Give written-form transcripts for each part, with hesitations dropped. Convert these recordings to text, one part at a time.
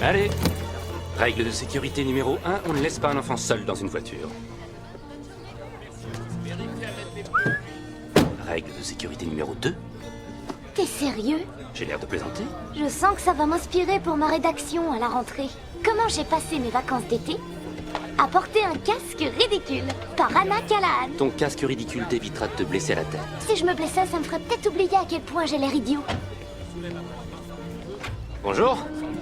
Allez. Règle de sécurité numéro 1, on ne laisse pas un enfant seul dans une voiture. Règle de sécurité numéro 2. T'es sérieux? J'ai l'air de plaisanter. Je sens que ça va m'inspirer pour ma rédaction à la rentrée. Comment j'ai passé mes vacances d'été? À porter un casque ridicule, par Anna Callahan. Ton casque ridicule t'évitera de te blesser à la tête. Si je me blessais, ça me ferait peut-être oublier à quel point j'ai l'air idiot. Bonjour,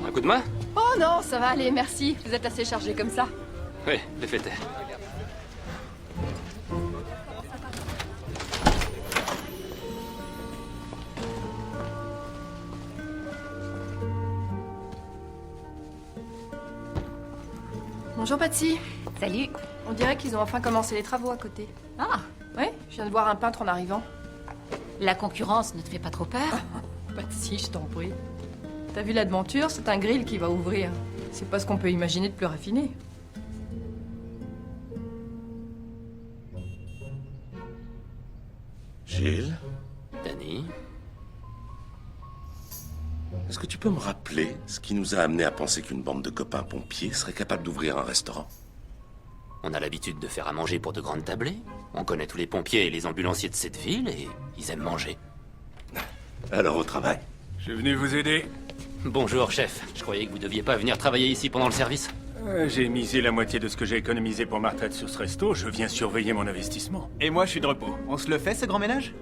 un coup de main? Oh non, ça va aller, merci. Vous êtes assez chargé comme ça. Oui, le fait est. Bonjour Patsy. Salut. On dirait qu'ils ont enfin commencé les travaux à côté. Ah, Oui, je viens de voir un peintre en arrivant. la concurrence ne te fait pas trop peur? Patsy, je t'en prie. T'as vu la devanture? C'est un grill qui va ouvrir. C'est pas ce qu'on peut imaginer de plus raffiné. Gilles, Danny? est-ce que tu peux me rappeler ce qui nous a amené à penser qu'une bande de copains pompiers serait capable d'ouvrir un restaurant? On a l'habitude de faire à manger pour de grandes tablées. On connaît tous les pompiers et les ambulanciers de cette ville et ils aiment manger. Alors au travail. Je suis venu vous aider. Bonjour, chef. Je croyais que vous deviez pas venir travailler ici pendant le service. J'ai misé la moitié de ce que j'ai économisé pour ma retraite sur ce resto. Je viens surveiller mon investissement. Et moi, je suis de repos. On se le fait, ce grand ménage?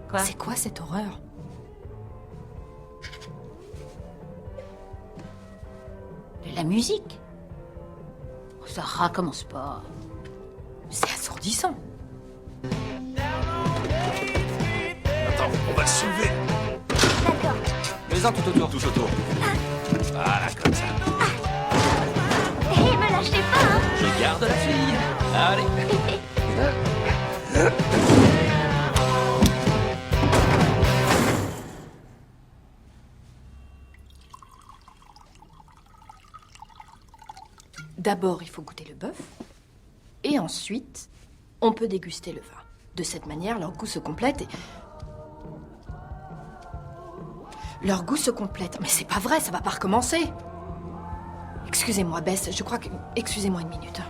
Quoi? C'est quoi cette horreur? De la musique? Oh, ça recommence pas. C'est assourdissant. Attends, on va le soulever. D'accord. Mets-en tout autour. Tout autour. Voilà, comme ça. Hé, me lâchez pas, hein. Je garde la fille. Allez. D'abord, il faut goûter le bœuf. Et ensuite, on peut déguster le vin. De cette manière, leur goût se complète et... Leur goût se complète. Mais c'est pas vrai, ça va pas recommencer. Excusez-moi, Bess, je crois que... Excusez-moi une minute.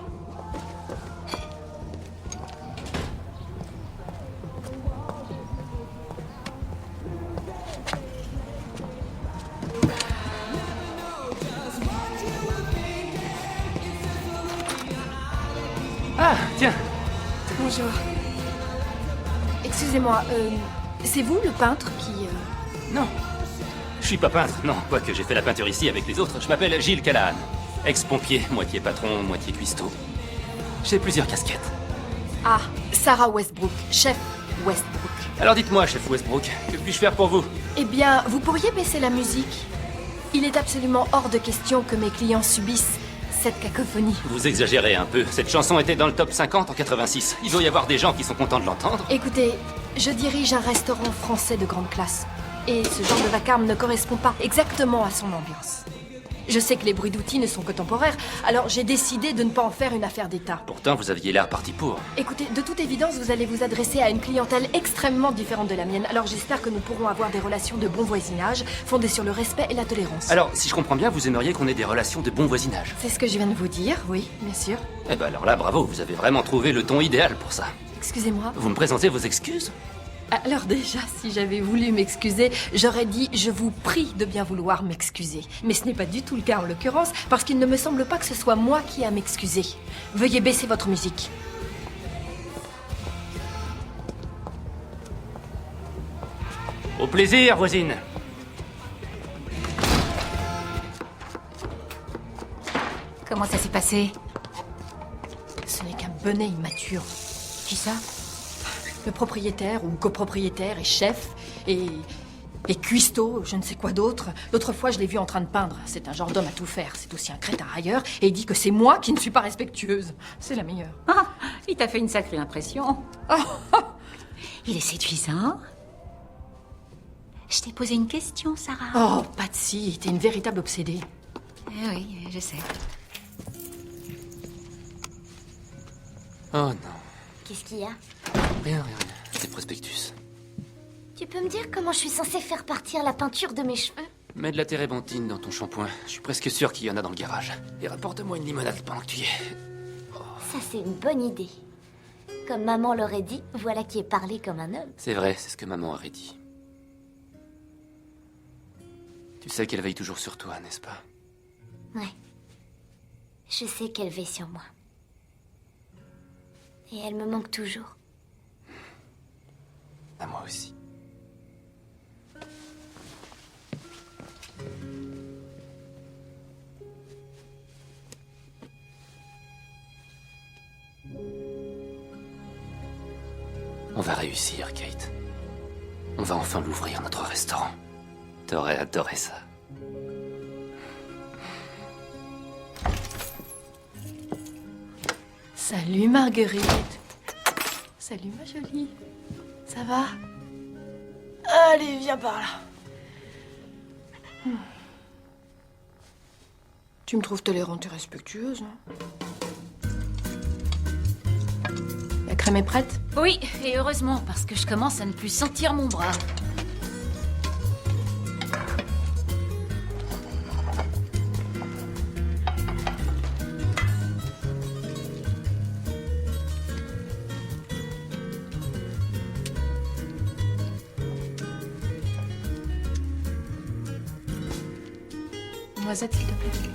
Ah, tiens. Bonjour. Excusez-moi, c'est vous le peintre qui... Non. Je suis pas peintre, non. Quoique j'ai fait la peinture ici avec les autres. Je m'appelle Gilles Callahan. Ex-pompier, moitié patron, moitié cuistot. J'ai plusieurs casquettes. Ah, Sarah Westbrook, chef Westbrook. Alors dites-moi, chef Westbrook, que puis-je faire pour vous? Eh bien, vous pourriez baisser la musique? Il est absolument hors de question que mes clients subissent cette cacophonie. Vous exagérez un peu. Cette chanson était dans le top 50 en 86. Il doit y avoir des gens qui sont contents de l'entendre. Écoutez, je dirige un restaurant français de grande classe. Et ce genre de vacarme ne correspond pas exactement à son ambiance. Je sais que les bruits d'outils ne sont que temporaires, alors j'ai décidé de ne pas en faire une affaire d'État. Pourtant, vous aviez l'air parti pour. Écoutez, de toute évidence, vous allez vous adresser à une clientèle extrêmement différente de la mienne, alors j'espère que nous pourrons avoir des relations de bon voisinage, fondées sur le respect et la tolérance. Alors, si je comprends bien, vous aimeriez qu'on ait des relations de bon voisinage. C'est ce que je viens de vous dire, oui, bien sûr. Eh ben alors là, bravo, vous avez vraiment trouvé le ton idéal pour ça. Excusez-moi. Vous me présentez vos excuses? Alors déjà, si j'avais voulu m'excuser, j'aurais dit « je vous prie de bien vouloir m'excuser ». Mais ce n'est pas du tout le cas en l'occurrence, parce qu'il ne me semble pas que ce soit moi qui ai à m'excuser. Veuillez baisser votre musique. Au plaisir, voisine. Comment ça s'est passé? Ce n'est qu'un bonnet immature. Qui ça? Le propriétaire ou copropriétaire est chef et cuistot, je ne sais quoi d'autre. L'autre fois, je l'ai vu en train de peindre. C'est un genre d'homme à tout faire. C'est aussi un crétin railleur. Et il dit que c'est moi qui ne suis pas respectueuse. C'est la meilleure. Ah, il t'a fait une sacrée impression. Il est séduisant. Je t'ai posé une question, Sarah. Oh, Patsy, t'es une véritable obsédée. Eh oui, je sais. Oh non. Qu'est-ce qu'il y a? Rien. Des prospectus. Tu peux me dire comment je suis censée faire partir la peinture de mes cheveux? Mets de la térébenthine dans ton shampoing. Je suis presque sûr qu'il y en a dans le garage. Et rapporte-moi une limonade pendant que tu y es. Ça, c'est une bonne idée. Comme maman l'aurait dit, voilà qui est parlé comme un homme. C'est vrai, c'est ce que maman aurait dit. Tu sais qu'elle veille toujours sur toi, n'est-ce pas? Ouais. Je sais qu'elle veille sur moi. Et elle me manque toujours. À moi aussi. On va réussir, Kate. On va enfin l'ouvrir, notre restaurant. T'aurais adoré ça. Salut Marguerite. Salut ma jolie. Ça va? Allez, viens par là. Tu me trouves tolérante et respectueuse, hein? La crème est prête? Oui, et heureusement, parce que je commence à ne plus sentir mon bras. Noisette, s'il te plaît.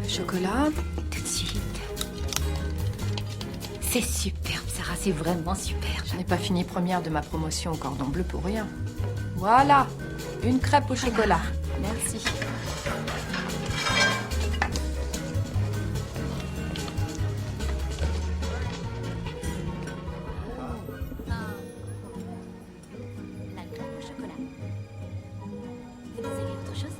Chocolat. Tout de suite. C'est superbe, Sarah, c'est vraiment superbe. Je n'ai pas fini première de ma promotion au cordon bleu pour rien. Voilà, une crêpe au chocolat. Merci. La crêpe au chocolat. Vous désirez autre chose?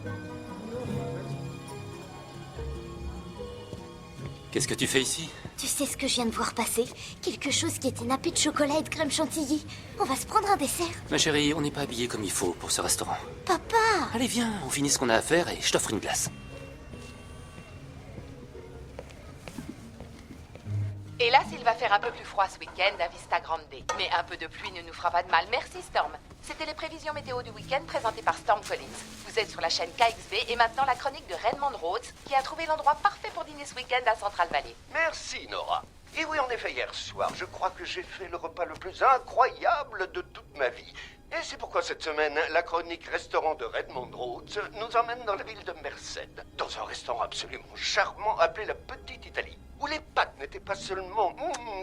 Qu'est-ce que tu fais ici? Tu sais ce que je viens de voir passer? Quelque chose qui était nappé de chocolat et de crème chantilly. On va se prendre un dessert. Ma chérie, on n'est pas habillé comme il faut pour ce restaurant. Papa! Allez, viens, on finit ce qu'on a à faire et je t'offre une glace. Hélas, il va faire un peu plus froid ce week-end à Vista Grande. Mais un peu de pluie ne nous fera pas de mal. Merci, Storm. C'était les prévisions météo du week-end présentées par Storm Collins. Vous êtes sur la chaîne KXB et maintenant la chronique de Redmond Rhodes, qui a trouvé l'endroit parfait pour dîner ce week-end à Central Valley. Merci, Nora. Et oui, en effet, hier soir, je crois que j'ai fait le repas le plus incroyable de toute ma vie. Et c'est pourquoi cette semaine, la chronique restaurant de Redmond Rhodes nous emmène dans la ville de Merced, dans un restaurant absolument charmant appelé la Petite Italie, où les pâtes n'étaient pas seulement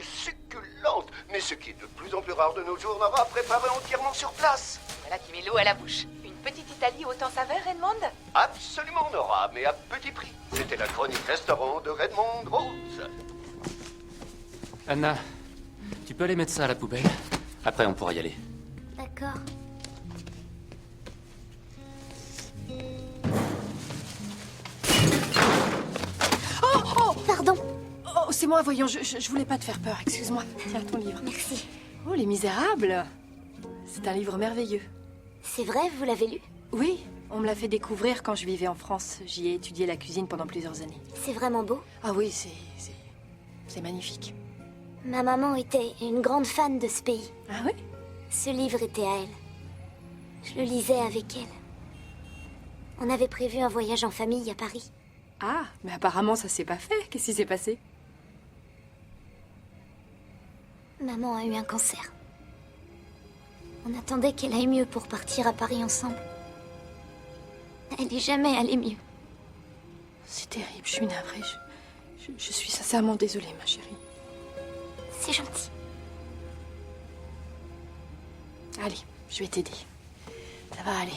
succulentes, mais ce qui est de plus en plus rare de nos jours, Nora, préparé entièrement sur place. Voilà qui met l'eau à la bouche. Une petite Italie autant saveur, Redmond? Absolument, Nora, mais à petit prix. C'était la chronique restaurant de Redmond Rhodes. Anna, tu peux aller mettre ça à la poubelle? Après, on pourra y aller. D'accord. Pardon. Oh, c'est moi, voyons, je voulais pas te faire peur, excuse-moi. Tiens, ton livre. Merci. Oh, Les Misérables. C'est un livre merveilleux. C'est vrai, vous l'avez lu? Oui, on me l'a fait découvrir quand je vivais en France. J'y ai étudié la cuisine pendant plusieurs années. C'est vraiment beau. Ah oui, c'est magnifique. Ma maman était une grande fan de ce pays. Ah oui? Ce livre était à elle. Je le lisais avec elle. On avait prévu un voyage en famille à Paris. Ah, mais apparemment ça s'est pas fait. Qu'est-ce qui s'est passé? Maman a eu un cancer. On attendait qu'elle aille mieux pour partir à Paris ensemble. Elle n'est jamais allée mieux. C'est terrible, je suis navrée. Je suis sincèrement désolée, ma chérie. C'est gentil. Allez, je vais t'aider. Ça va aller.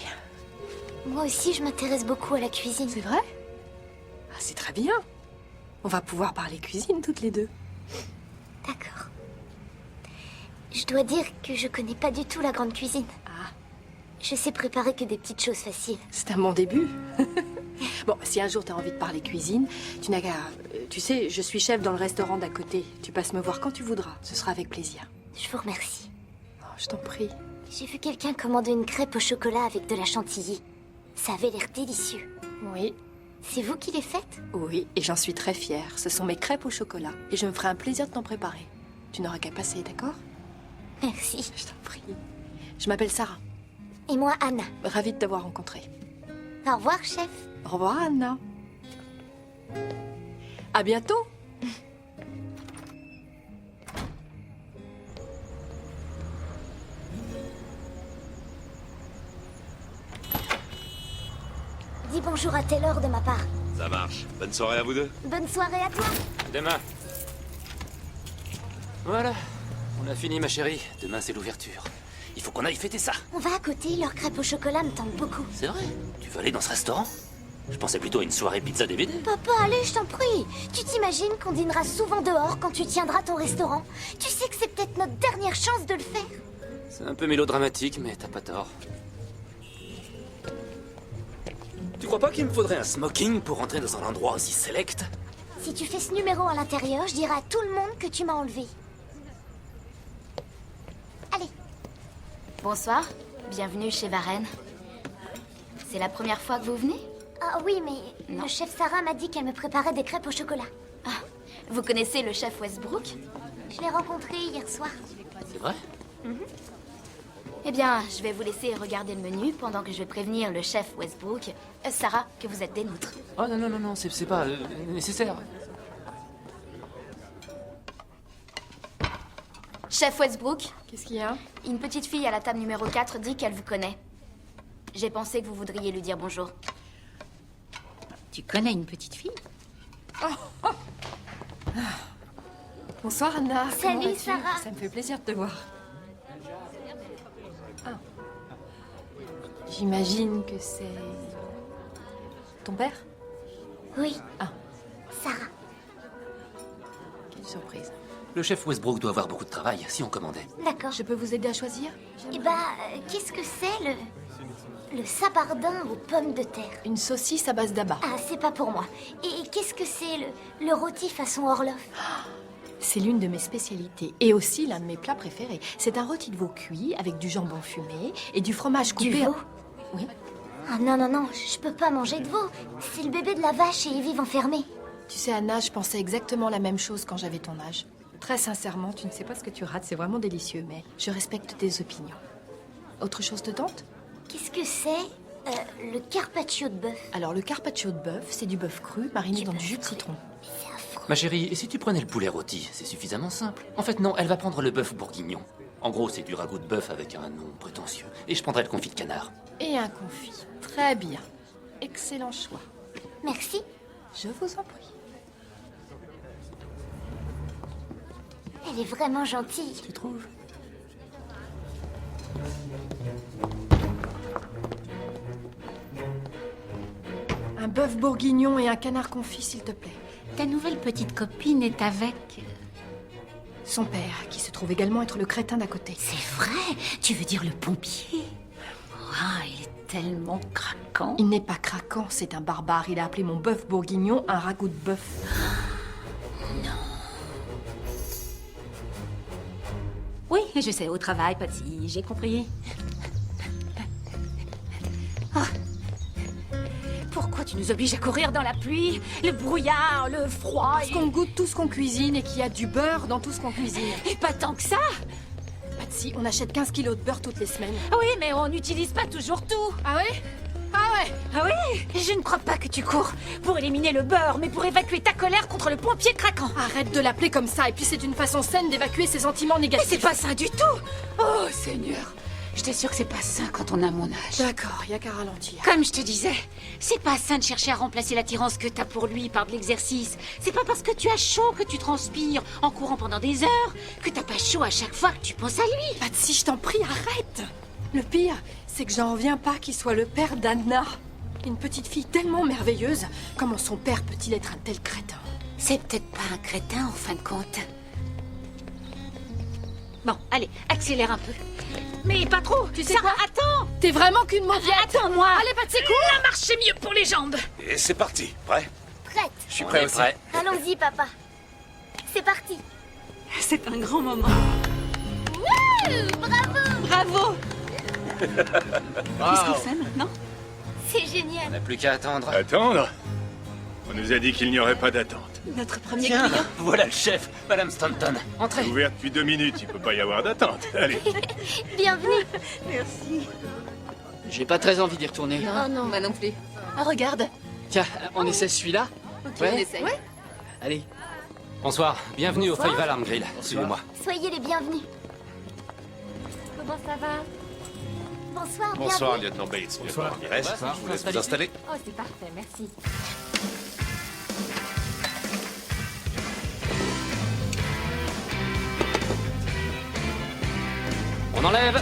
Moi aussi, je m'intéresse beaucoup à la cuisine. C'est vrai? Ah, c'est très bien. On va pouvoir parler cuisine toutes les deux. D'accord. Je dois dire que je connais pas du tout la grande cuisine. Ah, Je sais préparer que des petites choses faciles. c'est un bon début. Bon, si un jour t'as envie de parler cuisine, tu n'as qu'à... Tu sais, je suis chef dans le restaurant d'à côté. Tu passes me voir quand tu voudras. Ce sera avec plaisir. Je vous remercie. Oh, je t'en prie. J'ai vu quelqu'un commander une crêpe au chocolat avec de la chantilly. Ça avait l'air délicieux. Oui, C'est vous qui les faites? oui, et j'en suis très fière. Ce sont mes crêpes au chocolat. Et je me ferai un plaisir de t'en préparer. Tu n'auras qu'à passer, d'accord? Merci. Je t'en prie. Je m'appelle Sarah. Et moi, Anna. Ravie de t'avoir rencontré. Au revoir, chef. Au revoir, Anna. À bientôt. Dis bonjour à Taylor de ma part. Ça marche. Bonne soirée à vous deux. Bonne soirée à toi. Demain. Voilà. On a fini, ma chérie. Demain, c'est l'ouverture. Il faut qu'on aille fêter ça. On va à côté, leur crêpe au chocolat me tente beaucoup. C'est vrai? Tu veux aller dans ce restaurant? Je pensais plutôt à une soirée pizza DVD. Papa, allez, je t'en prie. Tu t'imagines qu'on dînera souvent dehors quand tu tiendras ton restaurant? Tu sais que c'est peut-être notre dernière chance de le faire. C'est un peu mélodramatique, mais t'as pas tort. Tu crois pas qu'il me faudrait un smoking pour entrer dans un endroit aussi select? Si tu fais ce numéro à l'intérieur, je dirai à tout le monde que tu m'as enlevé. Allez. Bonsoir, bienvenue chez Varenne. C'est la première fois que vous venez? Ah oui, mais le chef Sarah m'a dit qu'elle me préparait des crêpes au chocolat. Ah, vous connaissez le chef Westbrook? Je l'ai rencontré hier soir. C'est vrai? Eh bien, je vais vous laisser regarder le menu pendant que je vais prévenir le chef Westbrook, Sarah, que vous êtes des nôtres. Oh non, non, non, non, c'est pas nécessaire. Chef Westbrook, Qu'est-ce qu'il y a? une petite fille à la table numéro 4 dit qu'elle vous connaît. J'ai pensé que vous voudriez lui dire bonjour. Tu connais une petite fille? Bonsoir, Anna. Salut, Comment vas-tu? Sarah. Ça me fait plaisir de te voir. Ah. J'imagine que c'est... ton père? Oui. Ah. Sarah. Quelle surprise. Le chef Westbrook doit avoir beaucoup de travail, si on commandait. D'accord. Je peux vous aider à choisir? Eh bah, qu'est-ce que c'est le sabardin aux pommes de terre? Une saucisse à base d'abat. Ah, c'est pas pour moi. Et qu'est-ce que c'est le rôti façon Orloff? C'est l'une de mes spécialités et aussi l'un de mes plats préférés. C'est un rôti de veau cuit avec du jambon fumé et du fromage coupé. Du veau? Oui. Ah non, non, non, je peux pas manger de veau. C'est le bébé de la vache et ils vivent enfermés. Tu sais, Anna, je pensais exactement la même chose quand j'avais ton âge. Très sincèrement, tu ne sais pas ce que tu rates, c'est vraiment délicieux, mais je respecte tes opinions. Autre chose te tente? Qu'est-ce que c'est? Le carpaccio de bœuf. Alors, le carpaccio de bœuf, c'est du bœuf cru mariné Du dans du bœuf jus de cru. citron. C'est affreux. Ma chérie, et si tu prenais le poulet rôti? C'est suffisamment simple. En fait, non, elle va prendre le bœuf bourguignon. En gros, c'est du ragoût de bœuf avec un nom prétentieux. Et je prendrai le confit de canard. Et un confit. Très bien. Excellent choix. Merci. Je vous en prie. Elle est vraiment gentille. Tu trouves? Un bœuf bourguignon et un canard confit, s'il te plaît. Ta nouvelle petite copine est avec... Son père, qui se trouve également être le crétin d'à côté. C'est vrai? Tu veux dire le pompier? Ah, il est tellement craquant. Il n'est pas craquant, c'est un barbare. Il a appelé mon bœuf bourguignon un ragoût de bœuf. Oui, je sais, au travail, Patsy, j'ai compris. Ah. Pourquoi tu nous obliges à courir dans la pluie, le brouillard, le froid Parce qu'on goûte tout ce qu'on cuisine et qu'il y a du beurre dans tout ce qu'on cuisine. Et pas tant que ça. Patsy, on achète 15 kilos de beurre toutes les semaines. Oui, mais on n'utilise pas toujours tout. Ah ouais? Ah ouais? Ah oui? Je ne crois pas que tu cours pour éliminer le beurre, mais pour évacuer ta colère contre le pompier craquant. Arrête de l'appeler comme ça, et puis c'est une façon saine d'évacuer ses sentiments Mais négatifs. c'est pas ça du tout. Oh, Seigneur. Je t'assure que c'est pas sain quand on a mon âge. D'accord, y a qu'à ralentir. Comme je te disais, c'est pas sain de chercher à remplacer l'attirance que t'as pour lui par de l'exercice. C'est pas parce que tu as chaud que tu transpires en courant pendant des heures que t'as pas chaud à chaque fois que tu penses à lui. Patsy, je t'en prie, arrête. Le pire, c'est que j'en reviens pas qu'il soit le père d'Anna. Une petite fille tellement merveilleuse. Comment son père peut-il être un tel crétin? C'est peut-être pas un crétin en fin de compte. Bon, allez, accélère un peu. Mais pas trop. Tu sais Sarah, quoi? attends. T'es vraiment qu'une mauviette. Attends-moi. Allez, Patsy, cours. La marche, c'est mieux pour les jambes. Et c'est parti. Prêt? Prête. Je suis On prêt est aussi. prêt. Allons-y, papa. C'est parti. C'est un grand moment. Bravo. Bravo. Qu'est-ce qu'on fait maintenant? C'est génial. On n'a plus qu'à attendre. Attendre? On nous a dit qu'il n'y aurait pas d'attente. Notre premier Tiens, client. voilà le chef, Madame Stanton. Entrez. Ouvert depuis 2 minutes, il peut pas y avoir d'attente. Allez. Bienvenue. Merci. J'ai pas très envie d'y retourner. Oh non. Moi non plus. Ah, regarde. Tiens, on essaie celui-là. On essaye. Ouais. Allez. Bonsoir, bienvenue au Five Alarm Grill. Suivez-moi. Soyez les bienvenus. Comment ça va? Bonsoir, Bonsoir, bienvenue. lieutenant Bates. Bonsoir. Lieutenant Ramirez, Bonsoir. je vous laisse vous installer. Oh, c'est parfait, merci. On enlève.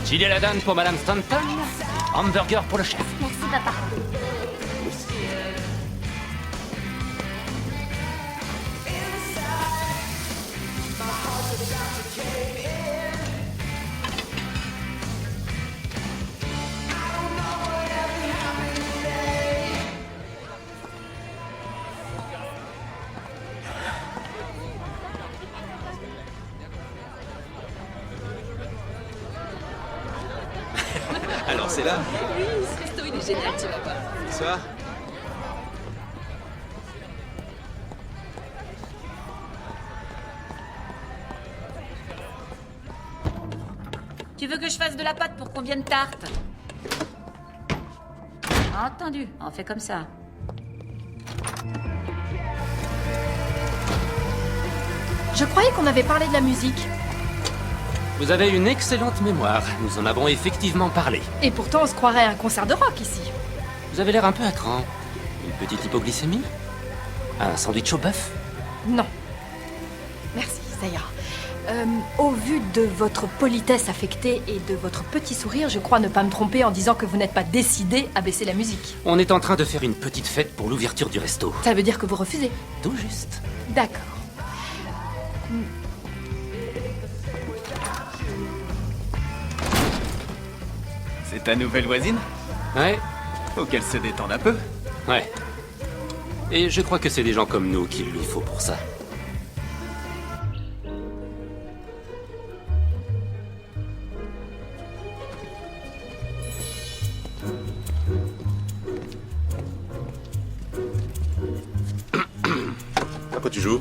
Chili à la dinde pour Madame Stanton. Hamburger pour le chef. Merci, papa. Alors c'est là. Oui, ce resto, il est génial, tu vas voir. Bonsoir. Tu veux que je fasse de la pâte pour combien de tartes? Entendu, on fait comme ça. Je croyais qu'on avait parlé de la musique. Vous avez une excellente mémoire. Nous en avons effectivement parlé. Et pourtant, on se croirait à un concert de rock ici. Vous avez l'air un peu à cran. Une petite hypoglycémie? Un sandwich au bœuf? Non. Merci, ça ira. Au vu de votre politesse affectée et de votre petit sourire, je crois ne pas me tromper en disant que vous n'êtes pas décidé à baisser la musique. On est en train de faire une petite fête pour l'ouverture du resto. Ça veut dire que vous refusez? Tout juste. D'accord. C'est ta nouvelle voisine? Ouais, Faut qu'elle se détende un peu. ouais. Et je crois que c'est des gens comme nous qu'il lui faut pour ça. À quoi tu joues?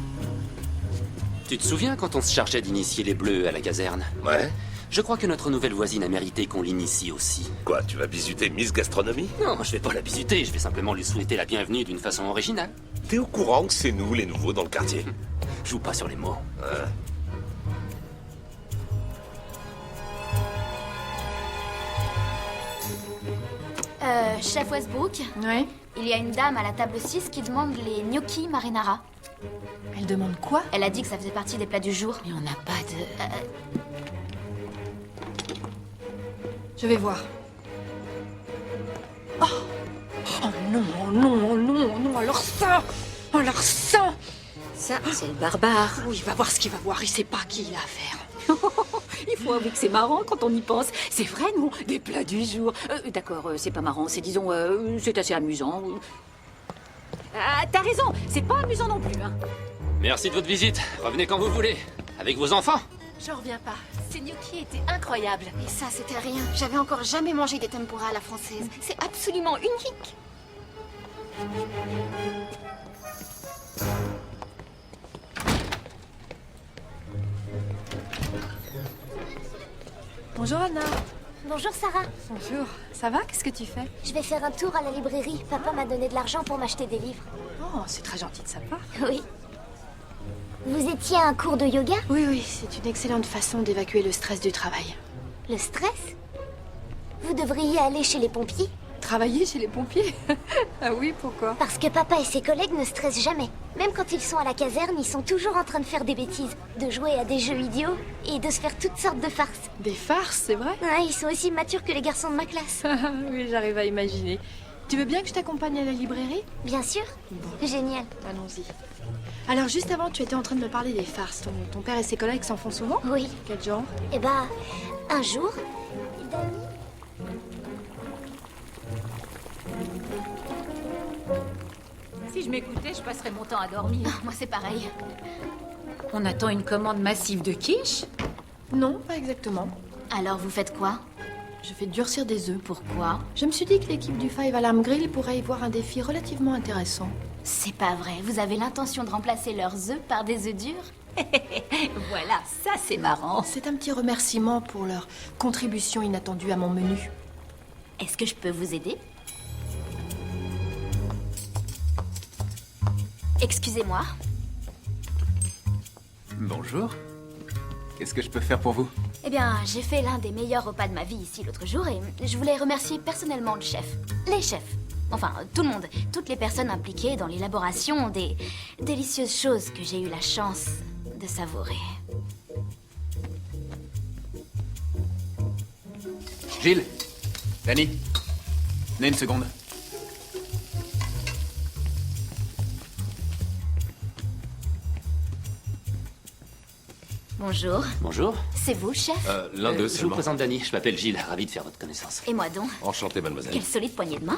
Tu te souviens quand on se chargeait d'initier les Bleus à la caserne? Ouais. Je crois que notre nouvelle voisine a mérité qu'on l'initie aussi. Quoi, tu vas bisuter Miss Gastronomie? Non, je vais pas la bisuter, je vais simplement lui souhaiter la bienvenue d'une façon originale. T'es au courant que c'est nous, les nouveaux, dans le quartier? Joue pas sur les mots. Chef Westbrook, Ouais. il y a une dame à la table 6 qui demande les gnocchi marinara. Elle demande quoi? Elle a dit que ça faisait partie des plats du jour. Mais on n'a pas de... Je vais voir. Oh, oh non, oh non, oh non, oh non, alors ça! Alors ça! Ça, c'est le barbare. Oui, il va voir ce qu'il va voir, il sait pas qui il a affaire. Il faut avouer que c'est marrant quand on y pense. C'est vrai, non? Des plats du jour. D'accord, c'est pas marrant, c'est disons, c'est assez amusant. Ah, t'as raison, c'est pas amusant non plus, hein. Merci de votre visite. Revenez quand vous voulez. Avec vos enfants. J'en reviens pas. Ces gnocchis étaient incroyables. Et ça, c'était rien. J'avais encore jamais mangé des tempura à la française. C'est absolument unique. Bonjour Anna. Bonjour Sarah. Bonjour. Ça va? Qu'est-ce que tu fais? Je vais faire un tour à la librairie. Papa m'a donné de l'argent pour m'acheter des livres. Oh, c'est très gentil de sa part. Oui. Vous étiez à un cours de yoga? Oui, oui, c'est une excellente façon d'évacuer le stress du travail. Le stress? Vous devriez aller chez les pompiers. Travailler chez les pompiers? Ah oui, pourquoi? Parce que papa et ses collègues ne stressent jamais. Même quand ils sont à la caserne, ils sont toujours en train de faire des bêtises, de jouer à des jeux idiots et de se faire toutes sortes de farces. Des farces, c'est vrai? Ouais, ils sont aussi matures que les garçons de ma classe. Oui, j'arrive à imaginer. Tu veux bien que je t'accompagne à la librairie? Bien sûr. Génial. Allons-y. Alors, juste avant, tu étais en train de me parler des farces. Ton père et ses collègues s'en font souvent? Oui. Quel genre? Eh ben, un jour, Danny... Si je m'écoutais, je passerais mon temps à dormir. Moi, c'est pareil. On attend une commande massive de quiche? Non, pas exactement. Alors, vous faites quoi? Je fais durcir des œufs. Pourquoi? Je me suis dit que l'équipe du Five Alarm Grill pourrait y voir un défi relativement intéressant. C'est pas vrai. Vous avez l'intention de remplacer leurs œufs par des œufs durs? Voilà, ça c'est marrant. C'est un petit remerciement pour leur contribution inattendue à mon menu. Est-ce que je peux vous aider? Excusez-moi. Bonjour. Qu'est-ce que je peux faire pour vous? Eh bien, j'ai fait l'un des meilleurs repas de ma vie ici l'autre jour et je voulais remercier personnellement le chef. Les chefs. Enfin, tout le monde. Toutes les personnes impliquées dans l'élaboration des délicieuses choses que j'ai eu la chance de savourer. Gilles. Danny. Venez une seconde. Bonjour. Bonjour. C'est vous, chef? L'un d'eux, Je vous seulement. présente Danny, je m'appelle Gilles, ravi de faire votre connaissance. Et moi donc? Enchanté, mademoiselle. Quelle solide poignée de main.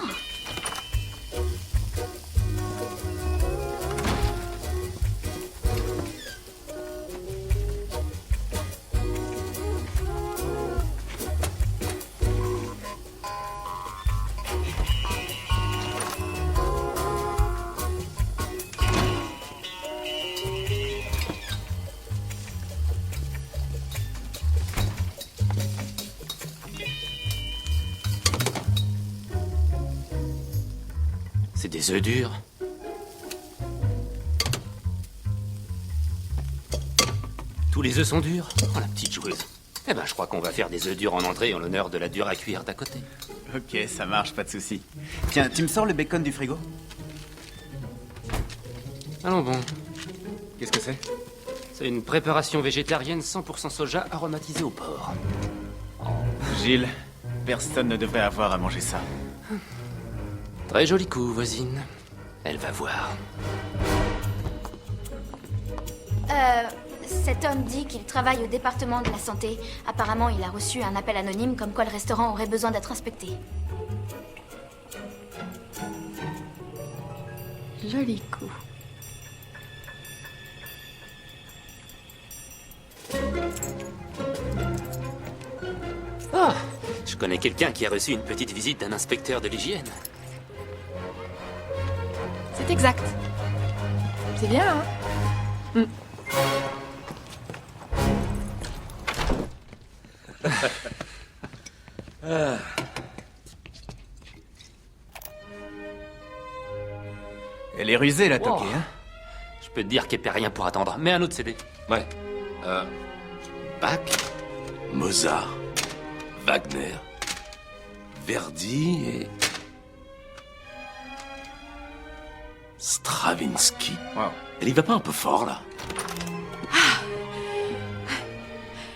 C'est des œufs durs. Tous les œufs sont durs? Oh, la petite joueuse. Eh ben, je crois qu'on va faire des œufs durs en entrée en l'honneur de la dure à cuire d'à côté. Ok, ça marche, pas de souci. Tiens, tu me sors le bacon du frigo? Allons bon. Qu'est-ce que c'est? C'est une préparation végétarienne 100% soja aromatisée au porc. Gilles, personne ne devrait avoir à manger ça. Très joli coup, voisine. Elle va voir. Cet homme dit qu'il travaille au département de la santé. Apparemment, il a reçu un appel anonyme comme quoi le restaurant aurait besoin d'être inspecté. Joli coup. Oh, je connais quelqu'un qui a reçu une petite visite d'un inspecteur de l'hygiène. C'est exact. C'est bien, hein? Elle est rusée, la toquée, Wow. hein? Je peux te dire qu'elle perd rien pour attendre. Mets un autre CD. Ouais. Bach, Mozart, Wagner, Verdi et... Stravinsky. Wow. Elle y va pas un peu fort, là?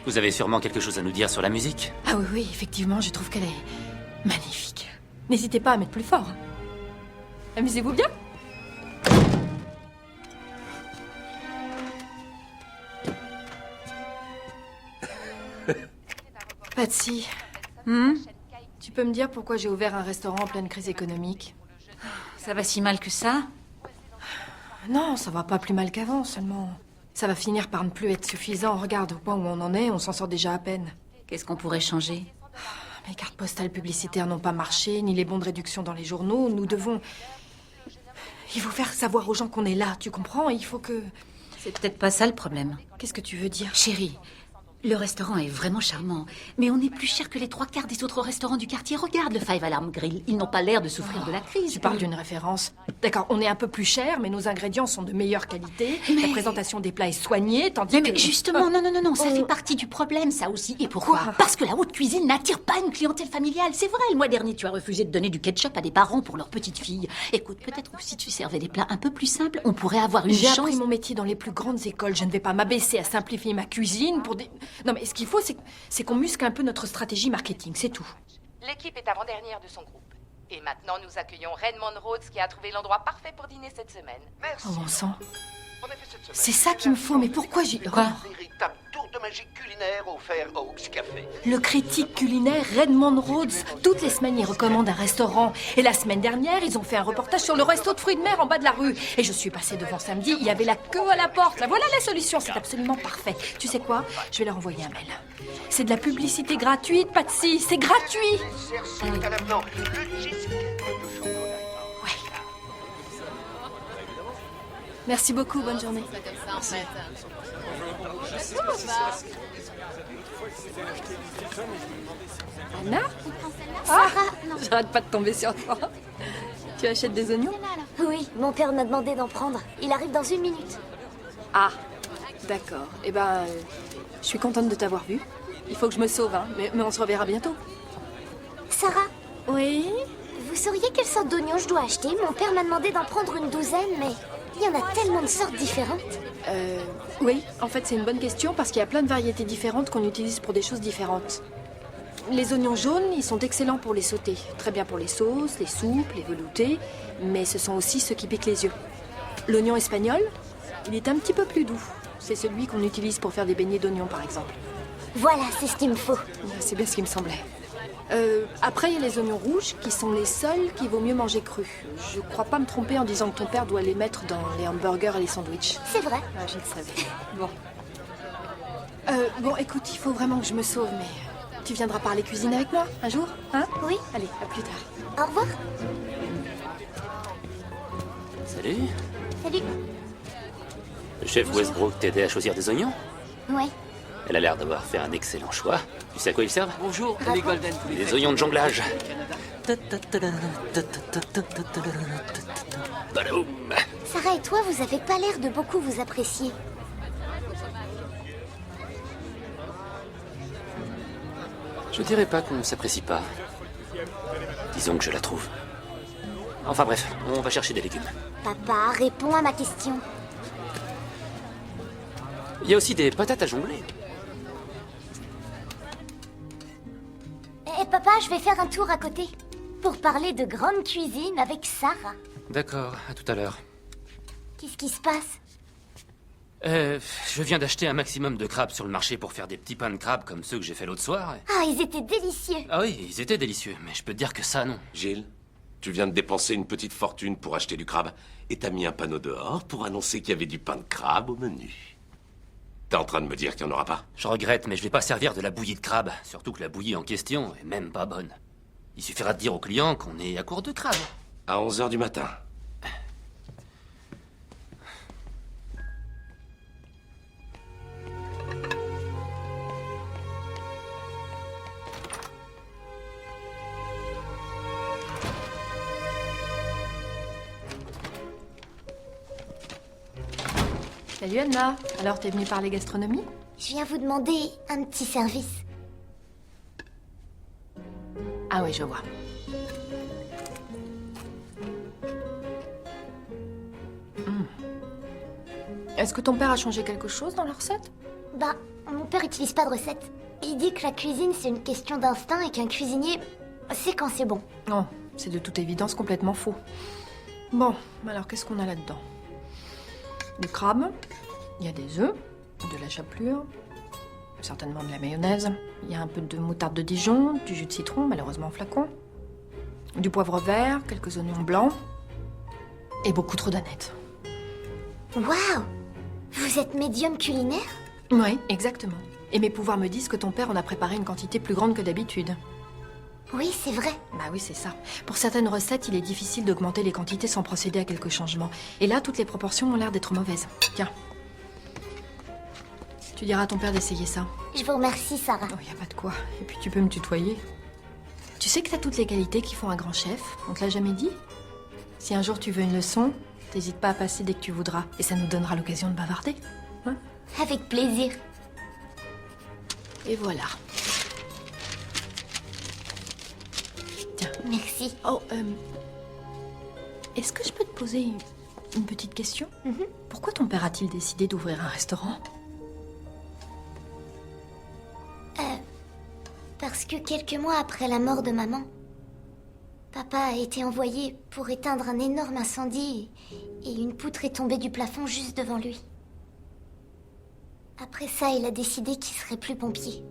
Vous avez sûrement quelque chose à nous dire sur la musique? Ah oui, oui, effectivement, je trouve qu'elle est magnifique. N'hésitez pas à mettre plus fort. Amusez-vous bien. Patsy, tu peux me dire pourquoi j'ai ouvert un restaurant en pleine crise économique? Ça va si mal que ça? Non, ça va pas plus mal qu'avant, seulement... Ça va finir par ne plus être suffisant. Regarde, au point où on en est, on s'en sort déjà à peine. Qu'est-ce qu'on pourrait changer? Mes cartes postales publicitaires n'ont pas marché, ni les bons de réduction dans les journaux. Nous devons... Il faut faire savoir aux gens qu'on est là, tu comprends? Il faut que... C'est peut-être pas ça le problème. Qu'est-ce que tu veux dire? Chérie, le restaurant est vraiment charmant, mais on est plus cher que les 3/4 des autres restaurants du quartier. Regarde le Five Alarm Grill, ils n'ont pas l'air de souffrir de la crise. Tu parles d'une référence. D'accord, on est un peu plus cher, mais nos ingrédients sont de meilleure qualité. La présentation des plats est soignée, tandis Mais que... justement, non, ça fait partie du problème, ça aussi. Et pourquoi? Quoi? Parce que la haute cuisine n'attire pas une clientèle familiale. C'est vrai, le mois dernier, tu as refusé de donner du ketchup à des parents pour leur petite fille. Écoute, peut-être que si tu servais des plats un peu plus simples, on pourrait avoir une J'ai chance. appris mon métier dans les plus grandes écoles. Je ne vais pas m'abaisser à simplifier ma cuisine pour des... Non, mais ce qu'il faut, c'est qu'on muscle un peu notre stratégie marketing, c'est tout. L'équipe est avant-dernière de son groupe. Et maintenant, nous accueillons Redmond Rhodes qui a trouvé l'endroit parfait pour dîner cette semaine. Merci. Oh, bon sang. En effet, cette semaine, C'est ça qu'il me faut, mais pourquoi j'ai... Un véritable tour de magie culinaire au Fair Oaks Café. Le critique culinaire Redmond Rhodes, toutes les semaines, il recommande un restaurant. Et la semaine dernière, ils ont fait un reportage sur le resto de fruits de mer en bas de la rue. Et je suis passée devant samedi, il y avait la queue à la porte. Là, voilà la solution, c'est absolument parfait. Tu sais quoi? Je vais leur envoyer un mail. C'est de la publicité gratuite, Patsy, c'est gratuit. Dessert suite à l'avenant. Le cheesecake de chocolat. Merci beaucoup, bonne journée. Anna? Ah, j'arrête pas de tomber sur toi. Tu achètes des oignons? Oui, mon père m'a demandé d'en prendre. Il arrive dans 1 minute. Ah, d'accord. Eh ben, je suis contente de t'avoir vu. Il faut que je me sauve, hein, mais on se reverra bientôt. Sarah, Oui? vous sauriez quelle sorte d'oignon je dois acheter? Mon père m'a demandé d'en prendre une 12aine, mais il y en a tellement de sortes différentes. Oui, en fait, c'est une bonne question parce qu'il y a plein de variétés différentes qu'on utilise pour des choses différentes. Les oignons jaunes, ils sont excellents pour les sauter. Très bien pour les sauces, les soupes, les veloutés, mais ce sont aussi ceux qui piquent les yeux. L'oignon espagnol, il est un petit peu plus doux. C'est celui qu'on utilise pour faire des beignets d'oignons, par exemple. Voilà, c'est ce qu'il me faut. C'est bien ce qui me semblait. Après, il y a les oignons rouges, qui sont les seuls qu'il vaut mieux manger crus. Je crois pas me tromper en disant que ton père doit les mettre dans les hamburgers et les sandwichs. C'est vrai. Ah, je le savais. Bon. Bon, écoute, il faut vraiment que je me sauve, mais tu viendras parler cuisine avec moi, un jour, hein? Oui. Allez, à plus tard. Au revoir. Salut. Salut. Le chef Westbrook t'aidait à choisir des oignons? Ouais. Elle a l'air d'avoir fait un excellent choix. Tu sais à quoi ils servent? Bonjour, les Golden. Des oignons de jonglage. Badaboum. Sarah et toi, vous avez pas l'air de beaucoup vous apprécier. Je dirais pas qu'on ne s'apprécie pas. Disons que je la trouve. Enfin bref, on va chercher des légumes. Papa, réponds à ma question. Il y a aussi des patates à jongler. Eh papa, je vais faire un tour à côté. Pour parler de grande cuisine avec Sarah. D'accord, à tout à l'heure. Qu'est-ce qui se passe? Je viens d'acheter un maximum de crabes sur le marché pour faire des petits pains de crabes comme ceux que j'ai fait l'autre soir. Ah, ils étaient délicieux. Ah oui, ils étaient délicieux, mais je peux te dire que ça, non. Gilles, tu viens de dépenser une petite fortune pour acheter du crabe et t'as mis un panneau dehors pour annoncer qu'il y avait du pain de crabe au menu. T'es en train de me dire qu'il n'y en aura pas? Je regrette, mais je vais pas servir de la bouillie de crabe. Surtout que la bouillie en question est même pas bonne. Il suffira de dire aux clients qu'on est à court de crabe. À 11h du matin. Salut Anna. Alors, t'es venue parler gastronomie? Je viens vous demander un petit service. Ah oui, je vois. Est-ce que ton père a changé quelque chose dans la recette? Bah, mon père utilise pas de recette. Il dit que la cuisine, c'est une question d'instinct et qu'un cuisinier sait quand c'est bon. Non, c'est de toute évidence complètement faux. Bon, alors qu'est-ce qu'on a là-dedans? Du crabe, il y a des œufs, de la chapelure, certainement de la mayonnaise. Il y a un peu de moutarde de Dijon, du jus de citron, malheureusement en flacon, du poivre vert, quelques oignons blancs et beaucoup trop d'aneth. Waouh! Vous êtes médium culinaire? Oui, exactement. Et mes pouvoirs me disent que ton père en a préparé une quantité plus grande que d'habitude. Oui, c'est vrai. Bah oui, c'est ça. Pour certaines recettes, il est difficile d'augmenter les quantités sans procéder à quelques changements. Et là, toutes les proportions ont l'air d'être mauvaises. Tiens. Tu diras à ton père d'essayer ça. Je vous remercie, Sarah. Oh, y a pas de quoi. Et puis tu peux me tutoyer. Tu sais que t'as toutes les qualités qui font un grand chef. On te l'a jamais dit? Si un jour tu veux une leçon, t'hésites pas à passer dès que tu voudras. Et ça nous donnera l'occasion de bavarder. Hein? Avec plaisir. Et voilà. Tiens. Merci. Oh, est-ce que je peux te poser une petite question? Pourquoi ton père a-t-il décidé d'ouvrir un restaurant? Parce que quelques mois après la mort de maman, papa a été envoyé pour éteindre un énorme incendie et une poutre est tombée du plafond juste devant lui. Après ça, il a décidé qu'il serait plus pompier.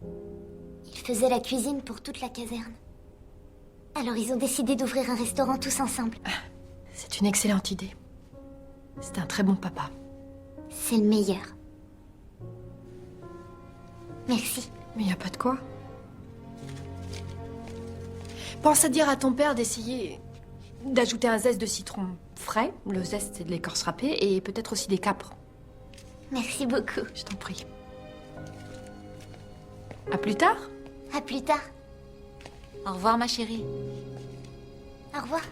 Il faisait la cuisine pour toute la caserne. Alors ils ont décidé d'ouvrir un restaurant tous ensemble. C'est une excellente idée. C'est un très bon papa. C'est le meilleur. Merci. Mais y a pas de quoi. Pense à dire à ton père d'essayer d'ajouter un zeste de citron frais. Le zeste, c'est de l'écorce râpée. Et peut-être aussi des capres. Merci beaucoup. Je t'en prie. À plus tard. À plus tard. Au revoir, ma chérie. Au revoir.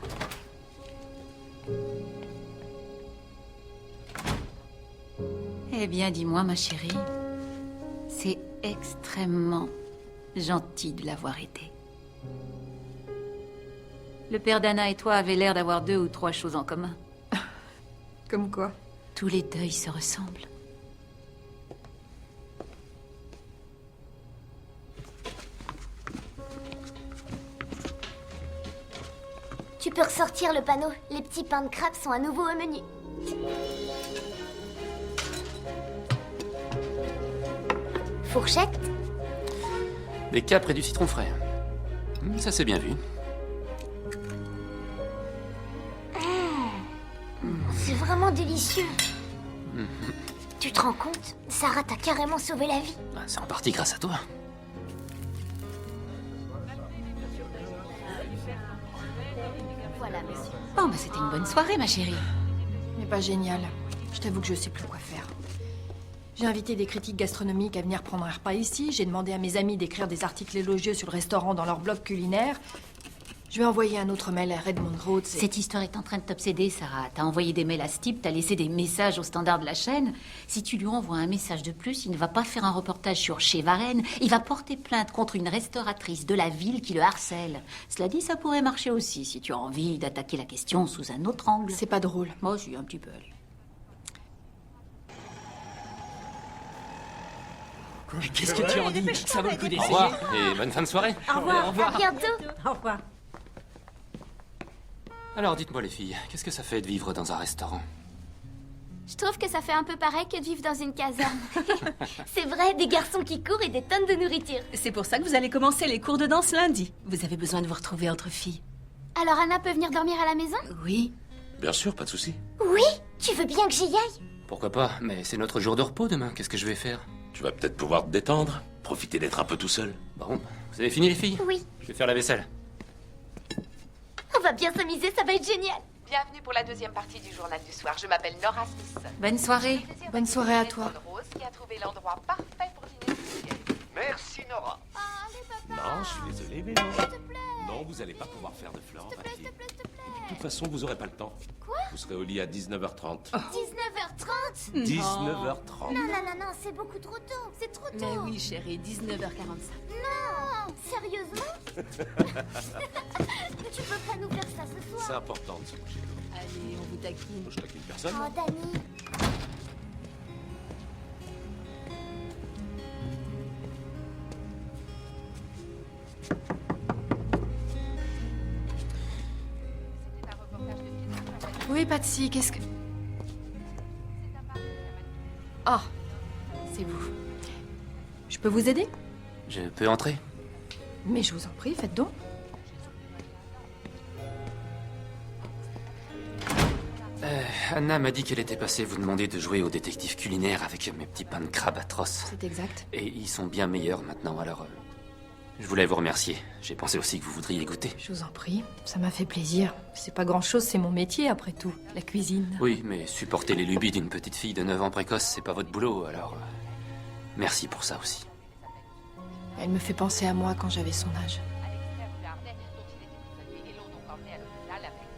Eh bien, dis-moi, ma chérie, c'est extrêmement gentil de l'avoir été. Le père d'Anna et toi avaient l'air d'avoir 2 ou 3 choses en commun. Comme quoi? Tous les deuils se ressemblent. Tu peux ressortir le panneau. Les petits pains de crabe sont à nouveau au menu. Fourchette? Des capres et du citron frais. Ça c'est bien vu. C'est vraiment délicieux. Tu te rends compte? Sarah t'a carrément sauvé la vie. Ben, c'est en partie grâce à toi. Voilà, monsieur. Bon, bah c'était une bonne soirée, ma chérie. Mais pas génial. Je t'avoue que je sais plus quoi faire. J'ai invité des critiques gastronomiques à venir prendre un repas ici. J'ai demandé à mes amis d'écrire des articles élogieux sur le restaurant dans leur blog culinaire. Je vais envoyer un autre mail à Redmond Rhodes. Cette histoire est en train de t'obséder, Sarah. T'as envoyé des mails à ce type, t'as laissé des messages au standard de la chaîne. Si tu lui envoies un message de plus, il ne va pas faire un reportage sur Chez Varenne. Il va porter plainte contre une restauratrice de la ville qui le harcèle. Cela dit, ça pourrait marcher aussi si tu as envie d'attaquer la question sous un autre angle. C'est pas drôle. Moi aussi, un petit peu. Allez. Qu'est-ce que tu en dis? Ça vaut le coup Au d'essayer. revoir et bonne fin de soirée. Au revoir. Au revoir. À bientôt. Au revoir. Alors dites-moi les filles, qu'est-ce que ça fait de vivre dans un restaurant? Je trouve que ça fait un peu pareil que de vivre dans une caserne. C'est vrai, des garçons qui courent et des tonnes de nourriture. C'est pour ça que vous allez commencer les cours de danse lundi. Vous avez besoin de vous retrouver entre filles. Alors Anna peut venir dormir à la maison? Oui. Bien sûr, pas de souci. Oui? Tu veux bien que j'y aille? Pourquoi pas, mais c'est notre jour de repos demain, qu'est-ce que je vais faire? Tu vas peut-être pouvoir te détendre, profiter d'être un peu tout seul. Bon, vous avez fini les filles? Oui. Je vais faire la vaisselle. On va bien s'amuser, ça va être génial. Bienvenue pour la deuxième partie du journal du soir. Je m'appelle Nora Smith. Bonne soirée. Bonne soirée à toi. Rose qui a trouvé l'endroit parfait pour dîner ce week-end. Merci, Nora. Non, je suis désolé, mais non. Non, vous allez pas pouvoir faire de fleurs, ma fille. De toute façon, vous aurez pas le temps. Quoi? Vous serez au lit à 19h30. 19h30? 19h30. Non, c'est beaucoup trop tôt. C'est trop tôt. Mais oui, chérie, 19h45. Non, sérieusement? Tu peux pas nous faire ça ce soir? C'est important de se coucher tôt. Allez, on vous taquine. Je taquine personne. Oh, Dani. Oui, Patsy, qu'est-ce que... Ah, c'est vous. Je peux vous aider? Je peux entrer? Mais je vous en prie, faites donc. Anna m'a dit qu'elle était passée vous demander de jouer au détective culinaire avec mes petits pains de crabe atroces. C'est exact. Et ils sont bien meilleurs maintenant, alors... je voulais vous remercier. J'ai pensé aussi que vous voudriez goûter. Je vous en prie, ça m'a fait plaisir. C'est pas grand-chose, c'est mon métier après tout, la cuisine. Oui, mais supporter les lubies d'une petite fille de 9 ans précoce, c'est pas votre boulot, alors... merci pour ça aussi. Elle me fait penser à moi quand j'avais son âge.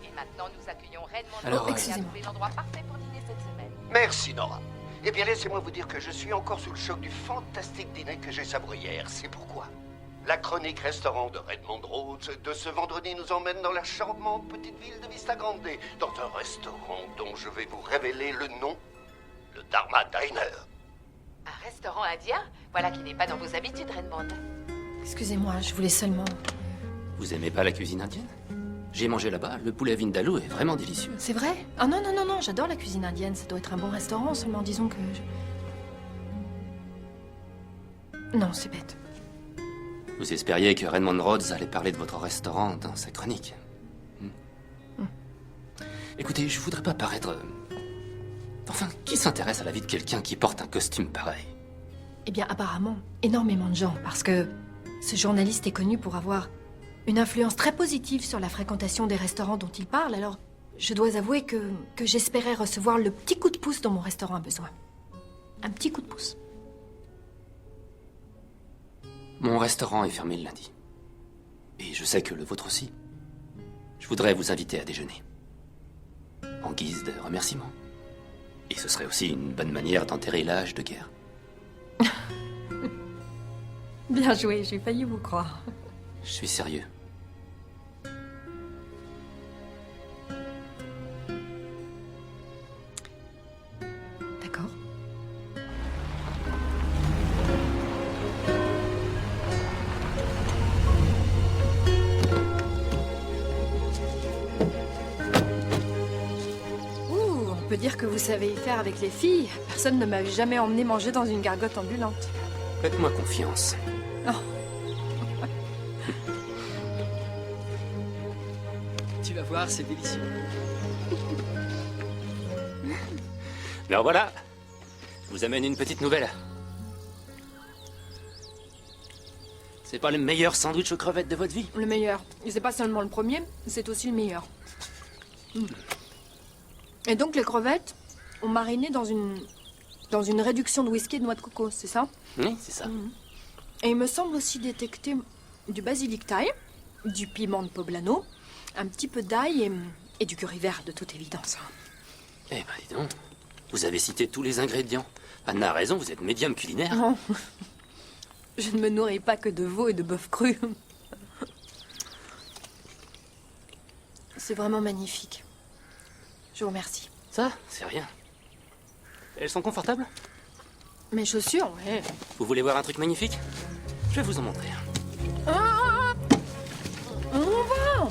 Et maintenant, nous accueillons Redmond Alors, Rhodes qui a excusez-moi. trouvé l'endroit parfait pour dîner cette semaine. Merci, Nora. Eh bien, laissez-moi vous dire que je suis encore sous le choc du fantastique dîner que j'ai savouré hier. C'est pourquoi la chronique restaurant de Redmond Rhodes de ce vendredi nous emmène dans la charmante petite ville de Vista Grande, dans un restaurant dont je vais vous révéler le nom, le Dharma Diner. Un restaurant indien? Voilà qui n'est pas dans vos habitudes, Redmond. Excusez-moi, je voulais seulement... Vous aimez pas la cuisine indienne? J'ai mangé là-bas, le poulet vindaloo est vraiment délicieux. C'est vrai? Ah non, j'adore la cuisine indienne, ça doit être un bon restaurant, seulement disons que... Non, c'est bête. Vous espériez que Redmond Rhodes allait parler de votre restaurant dans sa chronique. Écoutez, je voudrais pas paraître... Enfin, qui s'intéresse à la vie de quelqu'un qui porte un costume pareil? Eh bien, apparemment, énormément de gens, parce que ce journaliste est connu pour avoir une influence très positive sur la fréquentation des restaurants dont il parle, alors je dois avouer que j'espérais recevoir le petit coup de pouce dont mon restaurant a besoin. Un petit coup de pouce. Mon restaurant est fermé le lundi. Et je sais que le vôtre aussi. Je voudrais vous inviter à déjeuner. En guise de remerciement. Et ce serait aussi une bonne manière d'enterrer l'âge de guerre. Bien joué, j'ai failli vous croire. Je suis sérieux. D'accord. On peut dire que vous savez y faire avec les filles. Personne ne m'a jamais emmené manger dans une gargote ambulante. Faites-moi confiance. Oh. Tu vas voir, c'est délicieux. Alors voilà, je vous amène une petite nouvelle. C'est pas le meilleur sandwich aux crevettes de votre vie? Le meilleur. Et c'est pas seulement le premier, c'est aussi le meilleur. Et donc les crevettes ont mariné dans une réduction de whisky et de noix de coco, c'est ça? Oui, c'est ça. Et il me semble aussi détecter du basilic thaï, du piment de poblano, un petit peu d'ail et du curry vert, de toute évidence. Eh ben, dis donc, vous avez cité tous les ingrédients. Anna a raison, vous êtes médium culinaire. Non. Je ne me nourris pas que de veau et de bœuf cru. C'est vraiment magnifique. Je vous remercie. Ça, c'est rien. Elles sont confortables? Mes chaussures, ouais. Vous voulez voir un truc magnifique? Je vais vous en montrer un. Ah, on va.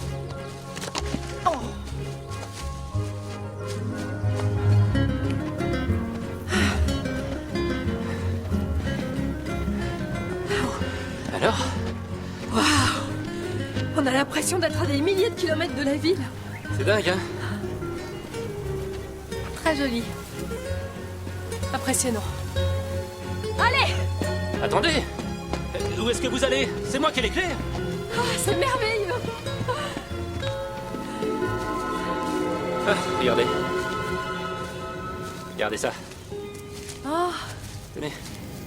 Oh. Alors? Waouh! On a l'impression d'être à des milliers de kilomètres de la ville. C'est dingue, hein? Très joli. Impressionnant. Allez! Attendez! Où est-ce que vous allez? C'est moi qui ai les clés! Ah, c'est merveilleux! Ah, regardez. Regardez ça. Oh, Tenez.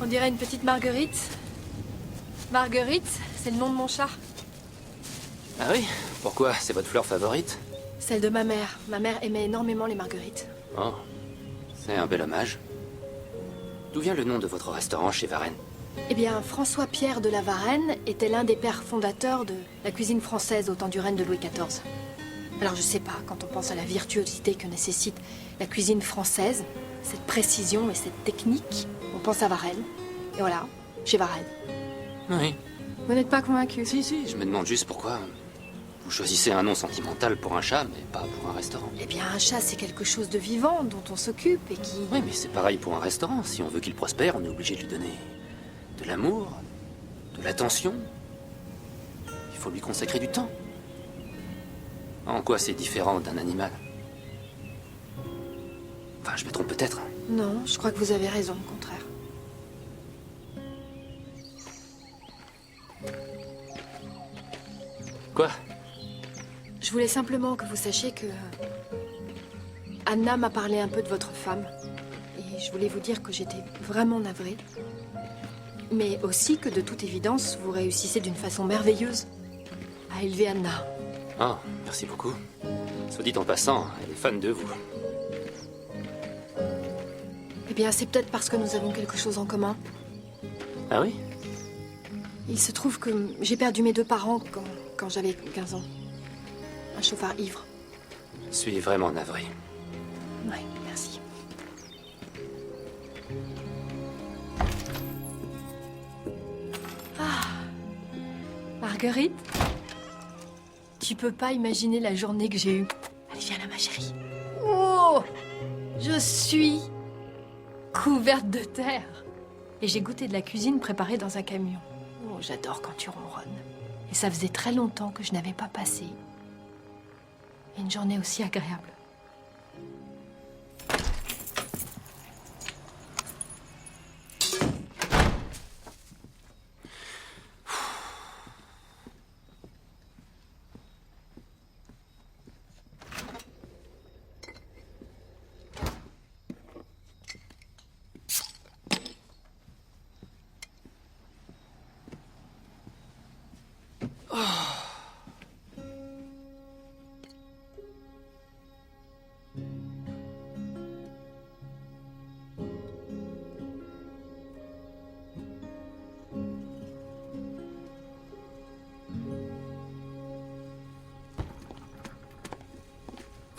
on dirait une petite marguerite. Marguerite, c'est le nom de mon chat. Ah oui? Pourquoi? C'est votre fleur favorite? Celle de ma mère. Ma mère aimait énormément les marguerites. Oh, c'est un bel hommage. D'où vient le nom de votre restaurant chez Varenne? Eh bien, François-Pierre de la Varenne était l'un des pères fondateurs de la cuisine française au temps du règne de Louis XIV. Alors je sais pas, quand on pense à la virtuosité que nécessite la cuisine française, cette précision et cette technique, on pense à Varenne. Et voilà, chez Varenne. Oui. Vous n'êtes pas convaincu? Si, je me demande juste pourquoi vous choisissez un nom sentimental pour un chat, mais pas pour un restaurant. Eh bien, un chat, c'est quelque chose de vivant, dont on s'occupe et qui... Oui, mais c'est pareil pour un restaurant. Si on veut qu'il prospère, on est obligé de lui donner de l'amour, de l'attention. Il faut lui consacrer du temps. En quoi c'est différent d'un animal? Enfin, je me trompe peut-être. Non, je crois que vous avez raison, au contraire. Quoi? Je voulais simplement que vous sachiez que... Anna m'a parlé un peu de votre femme. Et je voulais vous dire que j'étais vraiment navrée. Mais aussi que, de toute évidence, vous réussissez d'une façon merveilleuse à élever Anna. Oh, merci beaucoup. Soit dit en passant, elle est fan de vous. Eh bien, c'est peut-être parce que nous avons quelque chose en commun. Ah oui? Il se trouve que j'ai perdu mes deux parents quand j'avais 15 ans. Un chauffard ivre. Je suis vraiment navré. Oui, merci. Ah, Marguerite, tu peux pas imaginer la journée que j'ai eue. Allez, viens là, ma chérie. Oh, je suis couverte de terre. Et j'ai goûté de la cuisine préparée dans un camion. Oh, j'adore quand tu ronronnes. Et ça faisait très longtemps que je n'avais pas passé une journée aussi agréable.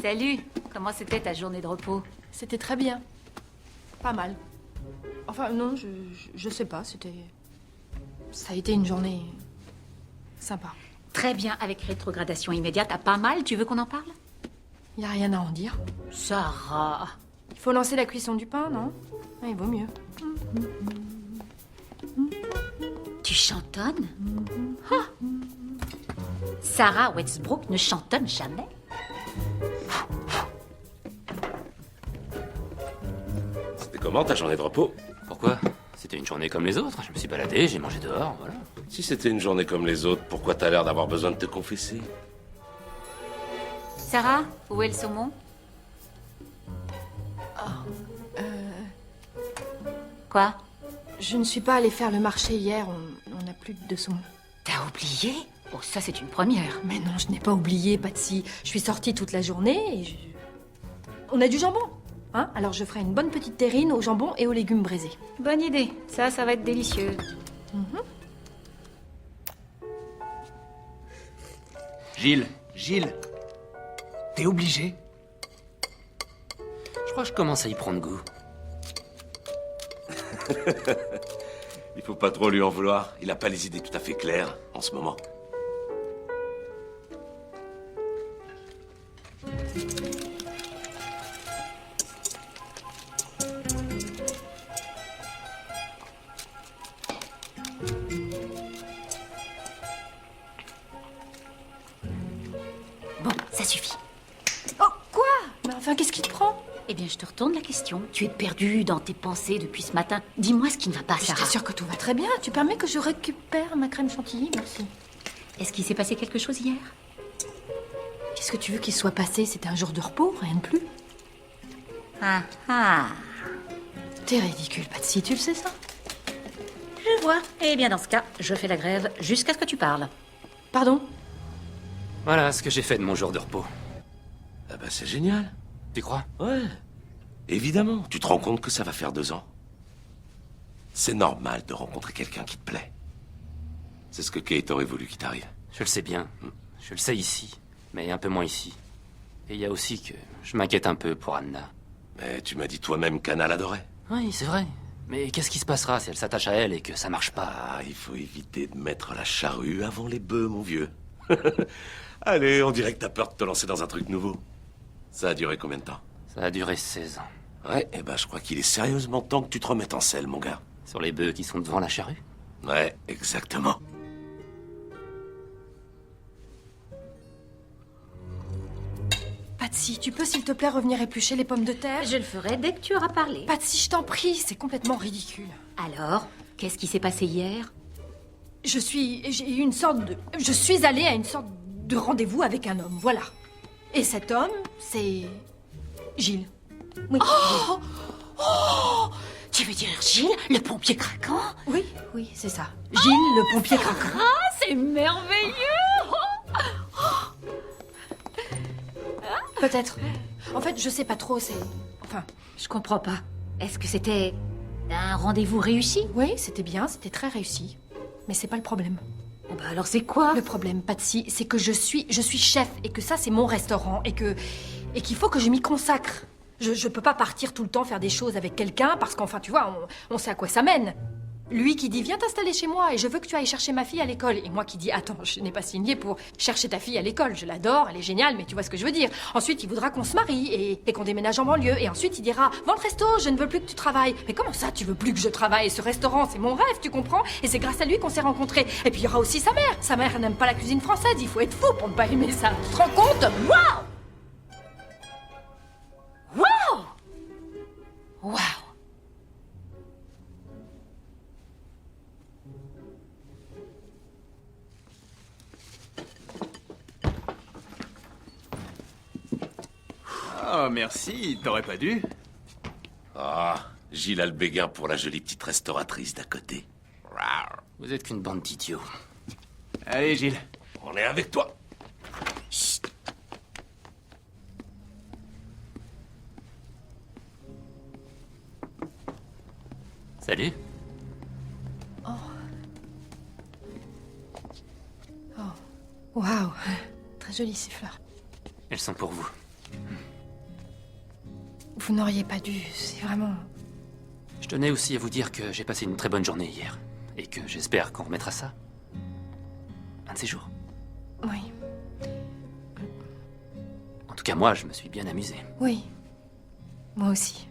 Salut. Comment c'était ta journée de repos? C'était très bien. Pas mal. Enfin, non, je sais pas, c'était... Ça a été une journée... sympa. Très bien, avec rétrogradation immédiate à pas mal. Tu veux qu'on en parle? Y a rien à en dire. Sarah. Il faut lancer la cuisson du pain, non? Ah, il vaut mieux. Tu chantonnes? Ah. Sarah Westbrook ne chantonne jamais. C'était comment ta journée de repos? Pourquoi? C'était une journée comme les autres. Je me suis baladé, j'ai mangé dehors, voilà. Si c'était une journée comme les autres, pourquoi t'as l'air d'avoir besoin de te confesser? Sarah, où est le saumon? Quoi? Je ne suis pas allée faire le marché hier, on n'a plus de saumon. T'as oublié? Oh, ça c'est une première. Mais non, je n'ai pas oublié, Patsy. Je suis sortie toute la journée et on a du jambon, hein? Alors je ferai une bonne petite terrine au jambon et aux légumes braisés. Bonne idée. Ça va être délicieux. Gilles, t'es obligé? Je crois que je commence à y prendre goût. Il faut pas trop lui en vouloir. Il a pas les idées tout à fait claires en ce moment. Bon, ça suffit. Oh, quoi? Mais enfin, qu'est-ce qui te prend? Eh bien, je te retourne la question. Tu es perdue dans tes pensées depuis ce matin. Dis-moi ce qui ne va pas, Je Sarah. t'assure que tout va très bien. Tu permets que je récupère ma crème chantilly? Merci. Est-ce qu'il s'est passé quelque chose hier? Qu'est-ce que tu veux qu'il soit passé? C'était un jour de repos, rien de plus. Ah ah. T'es ridicule, Patsy, tu le sais ça? Je vois. Eh bien, dans ce cas, je fais la grève jusqu'à ce que tu parles. Pardon? Voilà ce que j'ai fait de mon jour de repos. Ah bah c'est génial. Tu crois? Ouais. Évidemment. Tu te rends compte que ça va faire 2 ans? C'est normal de rencontrer quelqu'un qui te plaît. C'est ce que Kate aurait voulu qu'il t'arrive. Je le sais bien. Je le sais ici, mais un peu moins ici. Et il y a aussi que je m'inquiète un peu pour Anna. Mais tu m'as dit toi-même qu'Anna l'adorait. Oui, c'est vrai. Mais qu'est-ce qui se passera si elle s'attache à elle et que ça marche pas? Ah, il faut éviter de mettre la charrue avant les bœufs, mon vieux. Allez, on dirait que t'as peur de te lancer dans un truc nouveau. Ça a duré combien de temps? Ça a duré 16 ans. Ouais, eh ben je crois qu'il est sérieusement temps que tu te remettes en selle, mon gars. Sur les bœufs qui sont devant la charrue? Ouais, exactement. Patsy, tu peux s'il te plaît revenir éplucher les pommes de terre? Je le ferai dès que tu auras parlé. Patsy, je t'en prie, c'est complètement ridicule. Alors, qu'est-ce qui s'est passé hier? Je suis allée à une sorte de rendez-vous avec un homme, voilà. Et cet homme, c'est... Gilles. Oui. Oh, tu veux dire Gilles, le pompier craquant? Oui, c'est ça. Gilles, le pompier craquant. Ah, c'est merveilleux! Peut-être. En fait, je sais pas trop, c'est... Enfin... Je comprends pas. Est-ce que c'était un rendez-vous réussi? Oui, c'était bien, c'était très réussi. Mais c'est pas le problème. Bon bah alors c'est quoi? Le problème, Patsy, c'est que je suis chef et que ça, c'est mon restaurant et qu'il faut que je m'y consacre. Je peux pas partir tout le temps faire des choses avec quelqu'un parce qu'enfin, tu vois, on sait à quoi ça mène. Lui qui dit, viens t'installer chez moi et je veux que tu ailles chercher ma fille à l'école. Et moi qui dis, attends, je n'ai pas signé pour chercher ta fille à l'école. Je l'adore, elle est géniale, mais tu vois ce que je veux dire. Ensuite, il voudra qu'on se marie et qu'on déménage en banlieue. Et ensuite, il dira, vends le resto, je ne veux plus que tu travailles. Mais comment ça, tu veux plus que je travaille? Ce restaurant, c'est mon rêve, tu comprends? Et c'est grâce à lui qu'on s'est rencontrés. Et puis, il y aura aussi sa mère. Sa mère n'aime pas la cuisine française. Il faut être fou pour ne pas aimer ça. Tu te rends compte? Waouh! Waouh! Waouh! Oh, merci, t'aurais pas dû. Ah, Gilles a le béguin pour la jolie petite restauratrice d'à côté. Vous êtes qu'une bande d'idiots. Allez, Gilles. On est avec toi. Chut. Salut. Waouh! Très jolies ces fleurs. Elles sont pour vous. Vous n'auriez pas dû, c'est vraiment... Je tenais aussi à vous dire que j'ai passé une très bonne journée hier. Et que j'espère qu'on remettra ça. Un de ces jours. Oui, En tout cas, moi, je me suis bien amusé. oui. Moi aussi.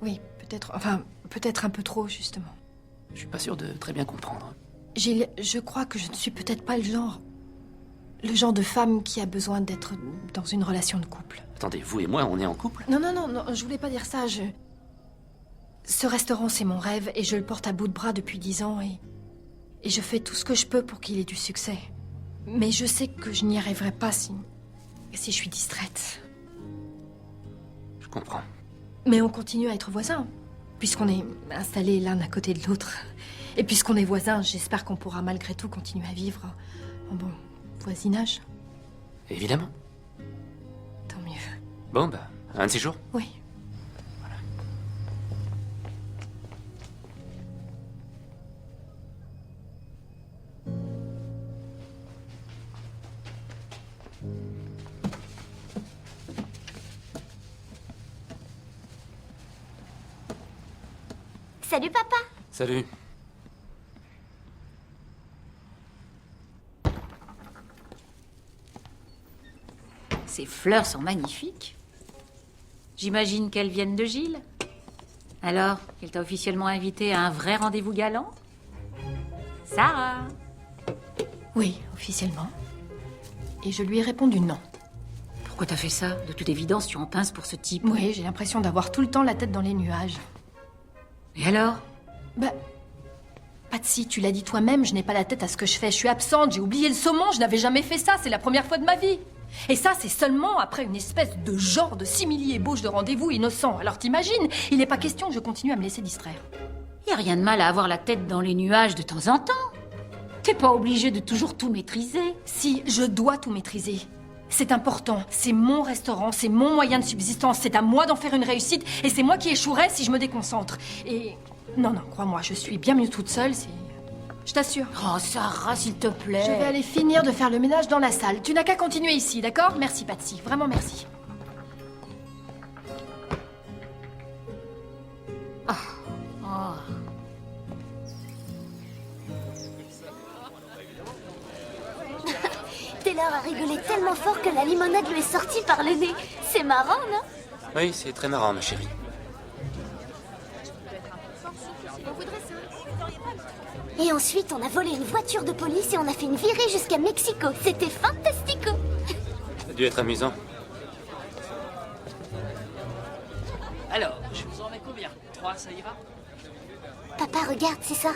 Oui, peut-être... Enfin, peut-être un peu trop, justement. Je suis pas sûr de très bien comprendre. Gilles, je crois que je ne suis peut-être pas le genre... Le genre de femme qui a besoin d'être dans une relation de couple. Attendez, vous et moi, on est en couple? Non, je voulais pas dire ça, Ce restaurant, c'est mon rêve, et je le porte à bout de bras depuis 10 ans, et je fais tout ce que je peux pour qu'il ait du succès. Mais je sais que je n'y arriverai pas si je suis distraite. Je comprends. Mais on continue à être voisins, puisqu'on est installés l'un à côté de l'autre. Et puisqu'on est voisins, j'espère qu'on pourra malgré tout continuer à vivre en bon voisinage. Évidemment. Tant mieux. Bon, bah, un de ces jours? Oui. Salut papa. Salut. Ces fleurs sont magnifiques. J'imagine qu'elles viennent de Gilles. Alors, qu'il t'a officiellement invité à un vrai rendez-vous galant? Sarah? Oui, officiellement. Et je lui ai répondu non. Pourquoi t'as fait ça? De toute évidence, tu en pinces pour ce type. Oui, j'ai l'impression d'avoir tout le temps la tête dans les nuages. Et alors? Bah... Patsy, tu l'as dit toi-même, je n'ai pas la tête à ce que je fais. Je suis absente, j'ai oublié le saumon, je n'avais jamais fait ça, c'est la première fois de ma vie. Et ça, c'est seulement après une espèce de genre de simili-ébauche de rendez-vous innocent. Alors t'imagines, il n'est pas question que je continue à me laisser distraire. Y a rien de mal à avoir la tête dans les nuages de temps en temps. T'es pas obligé de toujours tout maîtriser. Si, je dois tout maîtriser. C'est important, c'est mon restaurant, c'est mon moyen de subsistance, c'est à moi d'en faire une réussite, et c'est moi qui échouerai si je me déconcentre. Et... Non, crois-moi, je suis bien mieux toute seule, c'est... Je t'assure. Oh, Sarah, s'il te plaît. Je vais aller finir de faire le ménage dans la salle. Tu n'as qu'à continuer ici, d'accord? Merci, Patsy. Vraiment merci. Taylor a rigolé tellement fort que la limonade lui est sortie par le nez. C'est marrant, non? Oui, c'est très marrant, ma chérie. Et ensuite, on a volé une voiture de police et on a fait une virée jusqu'à Mexico. C'était fantastico. Ça a dû être amusant. Alors, je vous en mets combien? 3, ça ira? Papa, regarde, c'est Sarah.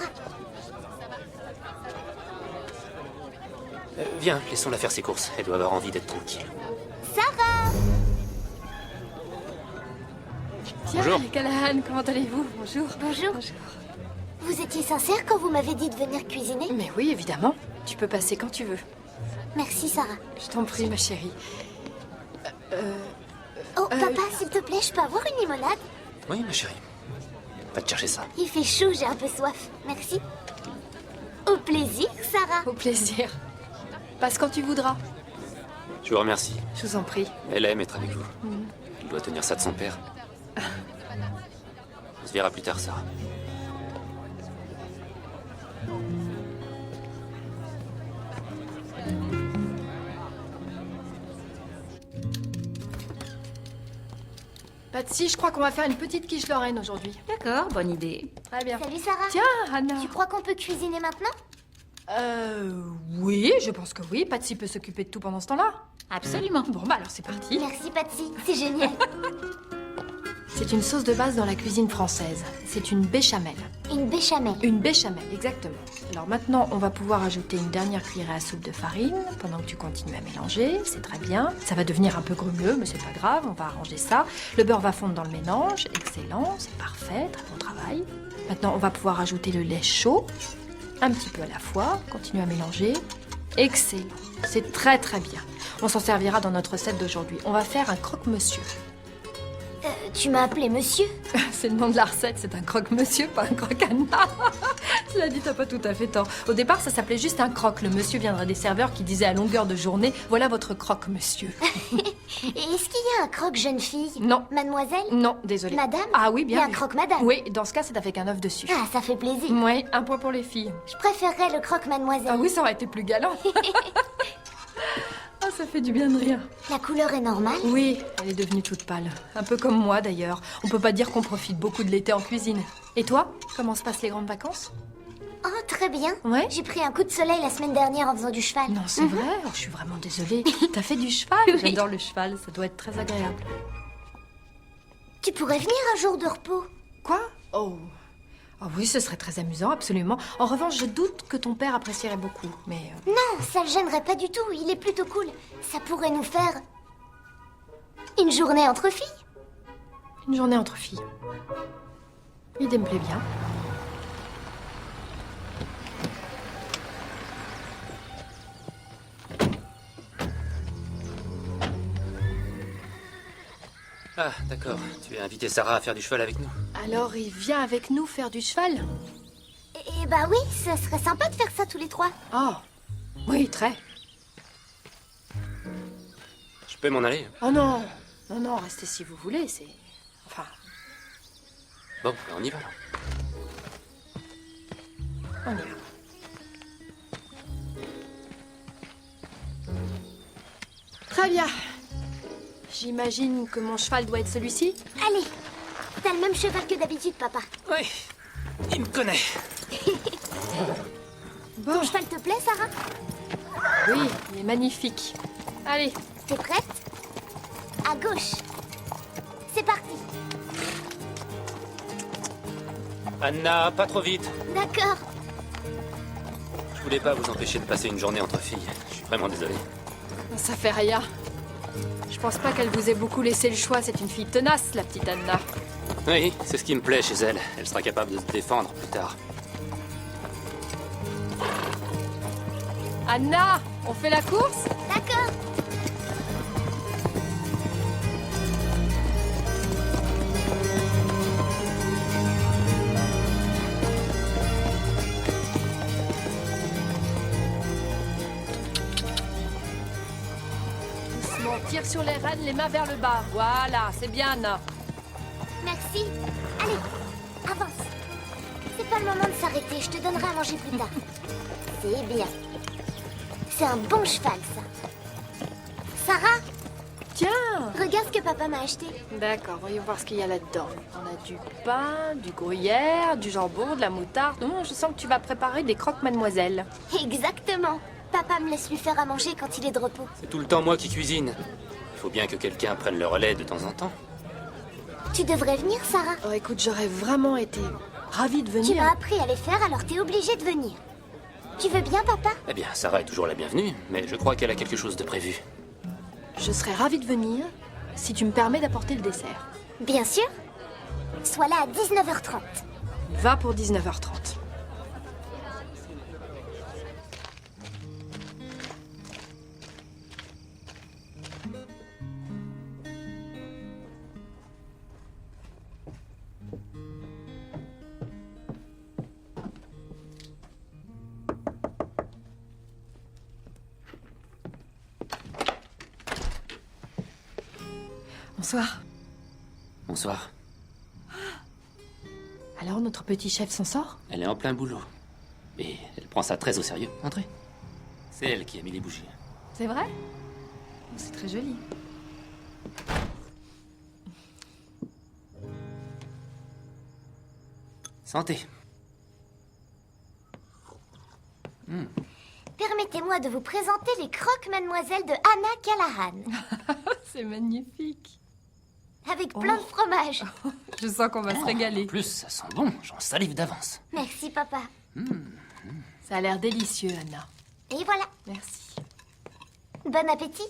Viens, laissons-la faire ses courses. Elle doit avoir envie d'être tranquille. Sarah! Tiens, Bonjour. les Callahan, comment allez-vous? Bonjour. Bonjour. Vous étiez sincère quand vous m'avez dit de venir cuisiner? Mais oui, évidemment. Tu peux passer quand tu veux. Merci, Sarah. Je t'en prie, ma chérie. Papa, s'il te plaît, je peux avoir une limonade? Oui, ma chérie. Va te chercher ça. Il fait chaud, j'ai un peu soif. Merci. Au plaisir, Sarah. Au plaisir. Passe quand tu voudras. Je vous remercie. Je vous en prie. Elle aime être avec vous. Il doit tenir ça de son père. On se verra plus tard, Sarah. Patsy, je crois qu'on va faire une petite quiche Lorraine aujourd'hui. D'accord, bonne idée. Très bien. Salut, Sarah. Tiens, Anna. Tu crois qu'on peut cuisiner maintenant? Oui, je pense que oui. Patsy peut s'occuper de tout pendant ce temps-là. Absolument. Bon, bah alors c'est parti. Merci, Patsy. C'est génial. C'est une sauce de base dans la cuisine française. C'est une béchamel. Une béchamel. Une béchamel, exactement. Alors maintenant, on va pouvoir ajouter une dernière cuillerée à soupe de farine pendant que tu continues à mélanger. C'est très bien. Ça va devenir un peu grumeleux, mais c'est pas grave, on va arranger ça. Le beurre va fondre dans le mélange. Excellent, c'est parfait, très bon travail. Maintenant, on va pouvoir ajouter le lait chaud, un petit peu à la fois. Continue à mélanger. Excellent, c'est très très bien. On s'en servira dans notre recette d'aujourd'hui. On va faire un croque-monsieur. Tu m'as appelé monsieur? C'est le nom de la recette, c'est un croque-monsieur, pas un croque-Anna. Cela dit, t'as pas tout à fait tort. Au départ, ça s'appelait juste un croque. Le monsieur viendrait des serveurs qui disaient à longueur de journée « Voilà votre croque-monsieur ». Et est-ce qu'il y a un croque jeune fille? Non. Mademoiselle? Non, désolé. Madame? Ah oui, Il y bien a un vu. croque-madame? Oui, dans ce cas, c'est avec un œuf dessus. Ah, ça fait plaisir. Oui, un point pour les filles. Je préférerais le croque-mademoiselle. Ah oui, ça aurait été plus galant. Ah, ça fait du bien de rire. La couleur est normale? Oui, elle est devenue toute pâle. Un peu comme moi, d'ailleurs. On peut pas dire qu'on profite beaucoup de l'été en cuisine. Et toi, comment se passent les grandes vacances? Oh, très bien. Ouais. J'ai pris un coup de soleil la semaine dernière en faisant du cheval. Non, c'est vrai. Oh, je suis vraiment désolée. T'as fait du cheval? Oui. J'adore le cheval. Ça doit être très agréable. Tu pourrais venir un jour de repos? Quoi? Oh. Oh oui, ce serait très amusant, absolument. En revanche, je doute que ton père apprécierait beaucoup, mais... Non, ça le gênerait pas du tout. Il est plutôt cool. Ça pourrait nous faire... une journée entre filles. Une journée entre filles. L'idée me plaît bien. Ah, d'accord. Tu as invité Sarah à faire du cheval avec nous. Alors, il vient avec nous faire du cheval? Eh bah oui, ça serait sympa de faire ça tous les trois. Oh, oui, très. Je peux m'en aller? Oh non, non, non, restez si vous voulez, c'est... Enfin... Bon, on y va. On y va. Très bien. J'imagine que mon cheval doit être celui-ci? Allez, t'as le même cheval que d'habitude, papa. Oui, il me connaît. Bon. Ton cheval te plaît, Sarah? Oui, il est magnifique. Allez. T'es prête? À gauche. C'est parti. Anna, pas trop vite. D'accord. Je voulais pas vous empêcher de passer une journée entre filles. Je suis vraiment désolé. Ça fait rien. Je pense pas qu'elle vous ait beaucoup laissé le choix. C'est une fille tenace, la petite Anna. Oui, c'est ce qui me plaît chez elle. Elle sera capable de se défendre plus tard. Anna, on fait la course? D'accord. Doucement, tire sur les rênes, les mains vers le bas. Voilà, c'est bien, Anna. Merci. Allez, avance. C'est pas le moment de s'arrêter. Je te donnerai à manger plus tard. C'est bien. C'est un bon cheval, ça. Sarah, Tiens! regarde ce que papa m'a acheté. D'accord, voyons voir ce qu'il y a là-dedans. On a du pain, du gruyère, du jambon, de la moutarde. Je sens que tu vas préparer des croques mademoiselle. Exactement. Papa me laisse lui faire à manger quand il est de repos. C'est tout le temps moi qui cuisine. Il faut bien que quelqu'un prenne le relais de temps en temps. Tu devrais venir, Sarah. Oh, écoute, j'aurais vraiment été ravie de venir. Tu m'as appris à les faire, alors t'es obligée de venir. Tu veux bien, papa? Eh bien, Sarah est toujours la bienvenue, mais je crois qu'elle a quelque chose de prévu. Je serais ravie de venir si tu me permets d'apporter le dessert. Bien sûr. Sois là à 19h30. Va pour 19h30. Bonsoir. Bonsoir. Alors, notre petit chef s'en sort? Elle est en plein boulot. Et elle prend ça très au sérieux. Entrez. C'est elle qui a mis les bougies. C'est vrai? C'est très joli. Santé. Permettez-moi de vous présenter les croques mademoiselle de Anna Callahan. C'est magnifique. Avec plein de fromage. Je sens qu'on va se régaler. En plus, ça sent bon. J'en salive d'avance. Merci, papa. Ça a l'air délicieux, Anna. Et voilà. Merci. Bon appétit.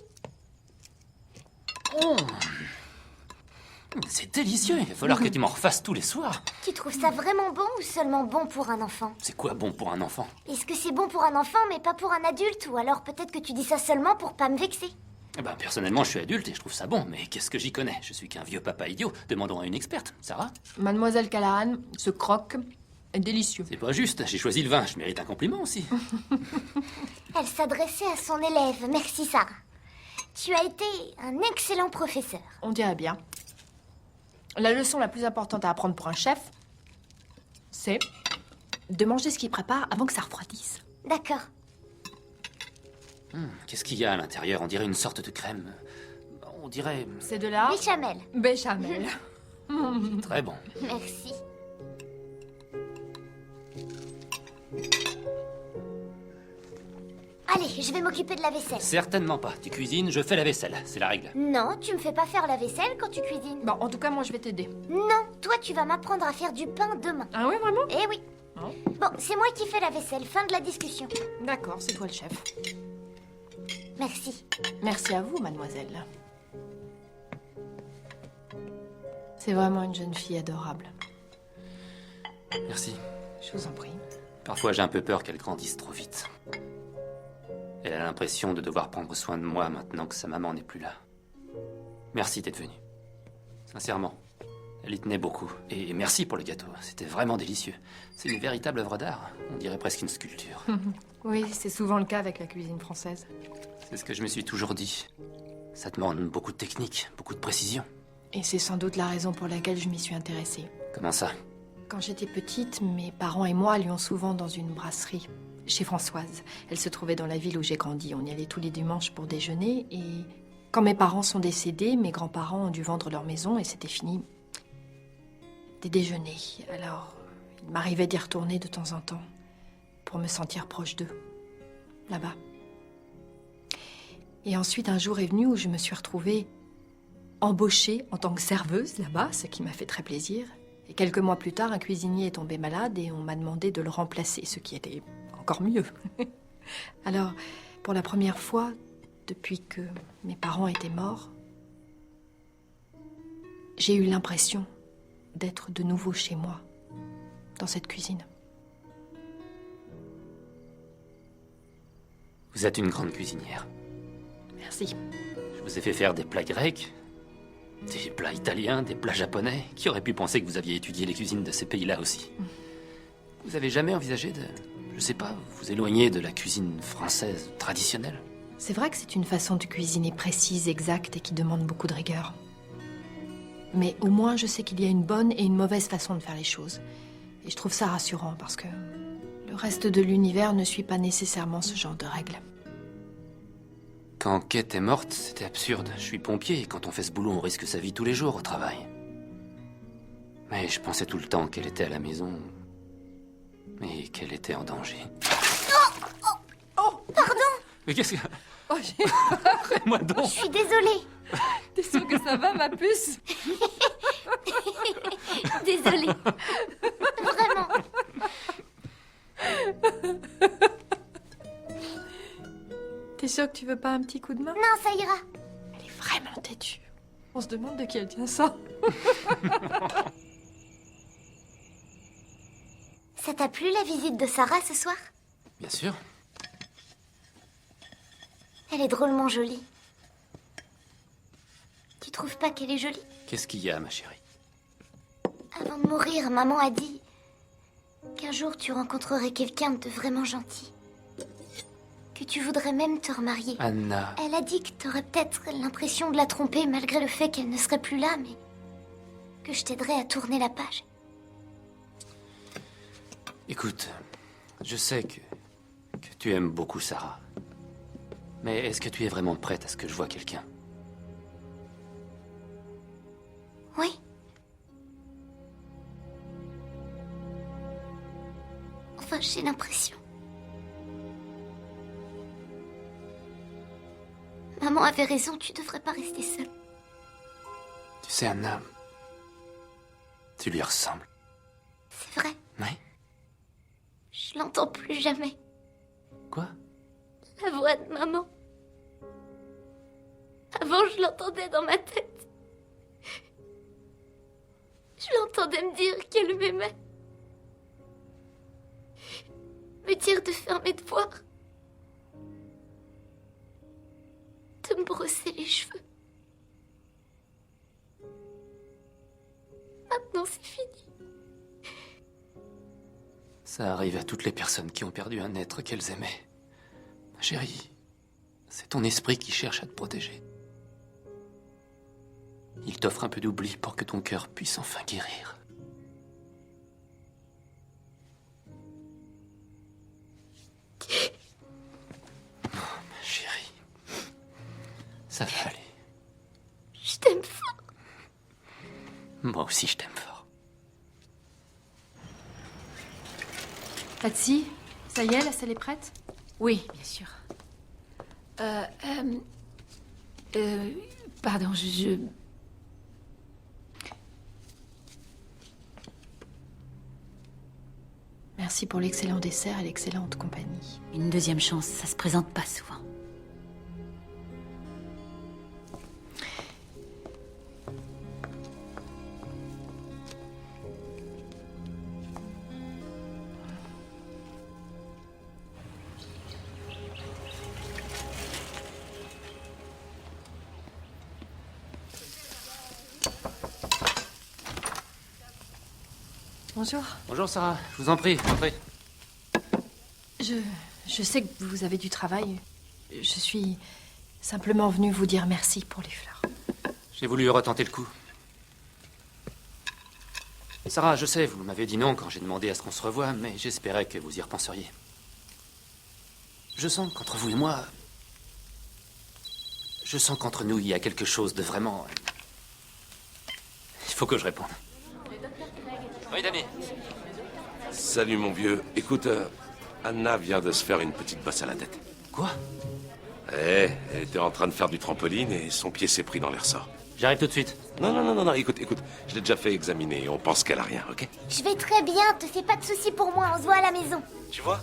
C'est délicieux. Il va falloir que tu m'en refasses tous les soirs. Tu trouves ça vraiment bon ou seulement bon pour un enfant? C'est quoi bon pour un enfant? Est-ce que c'est bon pour un enfant mais pas pour un adulte? Ou alors peut-être que tu dis ça seulement pour pas me vexer? Eh ben, personnellement, je suis adulte et je trouve ça bon, mais qu'est-ce que j'y connais? Je suis qu'un vieux papa idiot. Demandons à une experte. Sarah? Mademoiselle Callahan, ce croque est délicieux. C'est pas juste, j'ai choisi le vin. Je mérite un compliment aussi. Elle s'adressait à son élève. Merci, Sarah. Tu as été un excellent professeur. On dirait bien. La leçon la plus importante à apprendre pour un chef, c'est de manger ce qu'il prépare avant que ça refroidisse. D'accord. Qu'est-ce qu'il y a à l'intérieur? On dirait une sorte de crème. On dirait... C'est de la... Béchamel. Béchamel. Très bon. Merci. Allez, je vais m'occuper de la vaisselle. Certainement pas. Tu cuisines, je fais la vaisselle. C'est la règle. Non, tu me fais pas faire la vaisselle quand tu cuisines. Bon, en tout cas, moi, je vais t'aider. Non, toi, tu vas m'apprendre à faire du pain demain. Ah oui, vraiment? Eh oui. Oh. Bon, c'est moi qui fais la vaisselle. Fin de la discussion. D'accord, c'est toi le chef. Merci. Merci à vous, mademoiselle. C'est vraiment une jeune fille adorable. Merci. Je vous en prie. Parfois, j'ai un peu peur qu'elle grandisse trop vite. Elle a l'impression de devoir prendre soin de moi maintenant que sa maman n'est plus là. Merci d'être venue. Sincèrement, elle y tenait beaucoup. Et merci pour le gâteau. C'était vraiment délicieux. C'est une véritable œuvre d'art. On dirait presque une sculpture. Oui, c'est souvent le cas avec la cuisine française. C'est ce que je me suis toujours dit. Ça demande beaucoup de technique, beaucoup de précision. Et c'est sans doute la raison pour laquelle je m'y suis intéressée. Comment ça? Quand j'étais petite, mes parents et moi allions souvent dans une brasserie, chez Françoise. Elle se trouvait dans la ville où j'ai grandi. On y allait tous les dimanches pour déjeuner. Et quand mes parents sont décédés, mes grands-parents ont dû vendre leur maison et c'était fini des déjeuners. Alors, il m'arrivait d'y retourner de temps en temps pour me sentir proche d'eux, là-bas. Et ensuite, un jour est venu où je me suis retrouvée embauchée en tant que serveuse là-bas, ce qui m'a fait très plaisir. Et quelques mois plus tard, un cuisinier est tombé malade et on m'a demandé de le remplacer, ce qui était encore mieux. Alors, pour la première fois, depuis que mes parents étaient morts, j'ai eu l'impression d'être de nouveau chez moi, dans cette cuisine. Vous êtes une grande cuisinière. Merci. Je vous ai fait faire des plats grecs, des plats italiens, des plats japonais. Qui aurait pu penser que vous aviez étudié les cuisines de ces pays-là aussi? Vous avez jamais envisagé de, je sais pas, vous éloigner de la cuisine française traditionnelle? C'est vrai que c'est une façon de cuisiner précise, exacte et qui demande beaucoup de rigueur. Mais au moins, je sais qu'il y a une bonne et une mauvaise façon de faire les choses. Et je trouve ça rassurant parce que le reste de l'univers ne suit pas nécessairement ce genre de règles. Quand Kate est morte, c'était absurde. Je suis pompier et quand on fait ce boulot, on risque sa vie tous les jours au travail. Mais je pensais tout le temps qu'elle était à la maison et qu'elle était en danger. Oh, pardon. Mais qu'est-ce que... Oh, Arrête-moi donc. Je suis désolée. T'es sûre que ça va, ma puce? Désolée. Vraiment. T'es sûre que tu veux pas un petit coup de main? Non, ça ira. Elle est vraiment têtue. On se demande de qui elle tient ça. Ça t'a plu la visite de Sarah ce soir? Bien sûr. Elle est drôlement jolie. Tu trouves pas qu'elle est jolie? Qu'est-ce qu'il y a, ma chérie? Avant de mourir, maman a dit qu'un jour tu rencontrerais quelqu'un de vraiment gentil. Que tu voudrais même te remarier. Anna. Elle a dit que t'aurais peut-être l'impression de la tromper malgré le fait qu'elle ne serait plus là, mais que je t'aiderais à tourner la page. Écoute, je sais que tu aimes beaucoup Sarah. Mais est-ce que tu es vraiment prête à ce que je voie quelqu'un? Oui. Enfin, j'ai l'impression. Maman avait raison, tu devrais pas rester seule. Tu sais, Anna, tu lui ressembles. C'est vrai, Oui? je l'entends plus jamais. Quoi? La voix de maman. Avant, je l'entendais dans ma tête. Je l'entendais me dire qu'elle m'aimait. Me dire de faire mes devoirs. De me brosser les cheveux. Maintenant, c'est fini. Ça arrive à toutes les personnes qui ont perdu un être qu'elles aimaient. Ma chérie, c'est ton esprit qui cherche à te protéger. Il t'offre un peu d'oubli pour que ton cœur puisse enfin guérir. Oh, ma chérie, ça va aller. Je t'aime fort. Moi aussi, je t'aime fort. Patsy, ça y est, la salle est prête? Oui, bien sûr. Pardon, Merci pour l'excellent dessert et l'excellente compagnie. Une deuxième chance, ça se présente pas souvent. Bonjour. Bonjour Sarah, je vous en prie, entrez. Je sais que vous avez du travail. Je suis simplement venue vous dire merci pour les fleurs. J'ai voulu retenter le coup. Sarah, je sais, vous m'avez dit non quand j'ai demandé à ce qu'on se revoie, mais j'espérais que vous y repenseriez. Je sens qu'entre vous et moi... Je sens qu'entre nous, il y a quelque chose de vraiment... Il faut que je réponde. Oui, Dani. Salut, mon vieux. Écoute, Anna vient de se faire une petite bosse à la tête. Quoi? Elle était en train de faire du trampoline et son pied s'est pris dans les ressorts. J'arrive tout de suite. Non, écoute, je l'ai déjà fait examiner et on pense qu'elle a rien, ok? Je vais très bien, te fais pas de soucis pour moi, on se voit à la maison. Tu vois?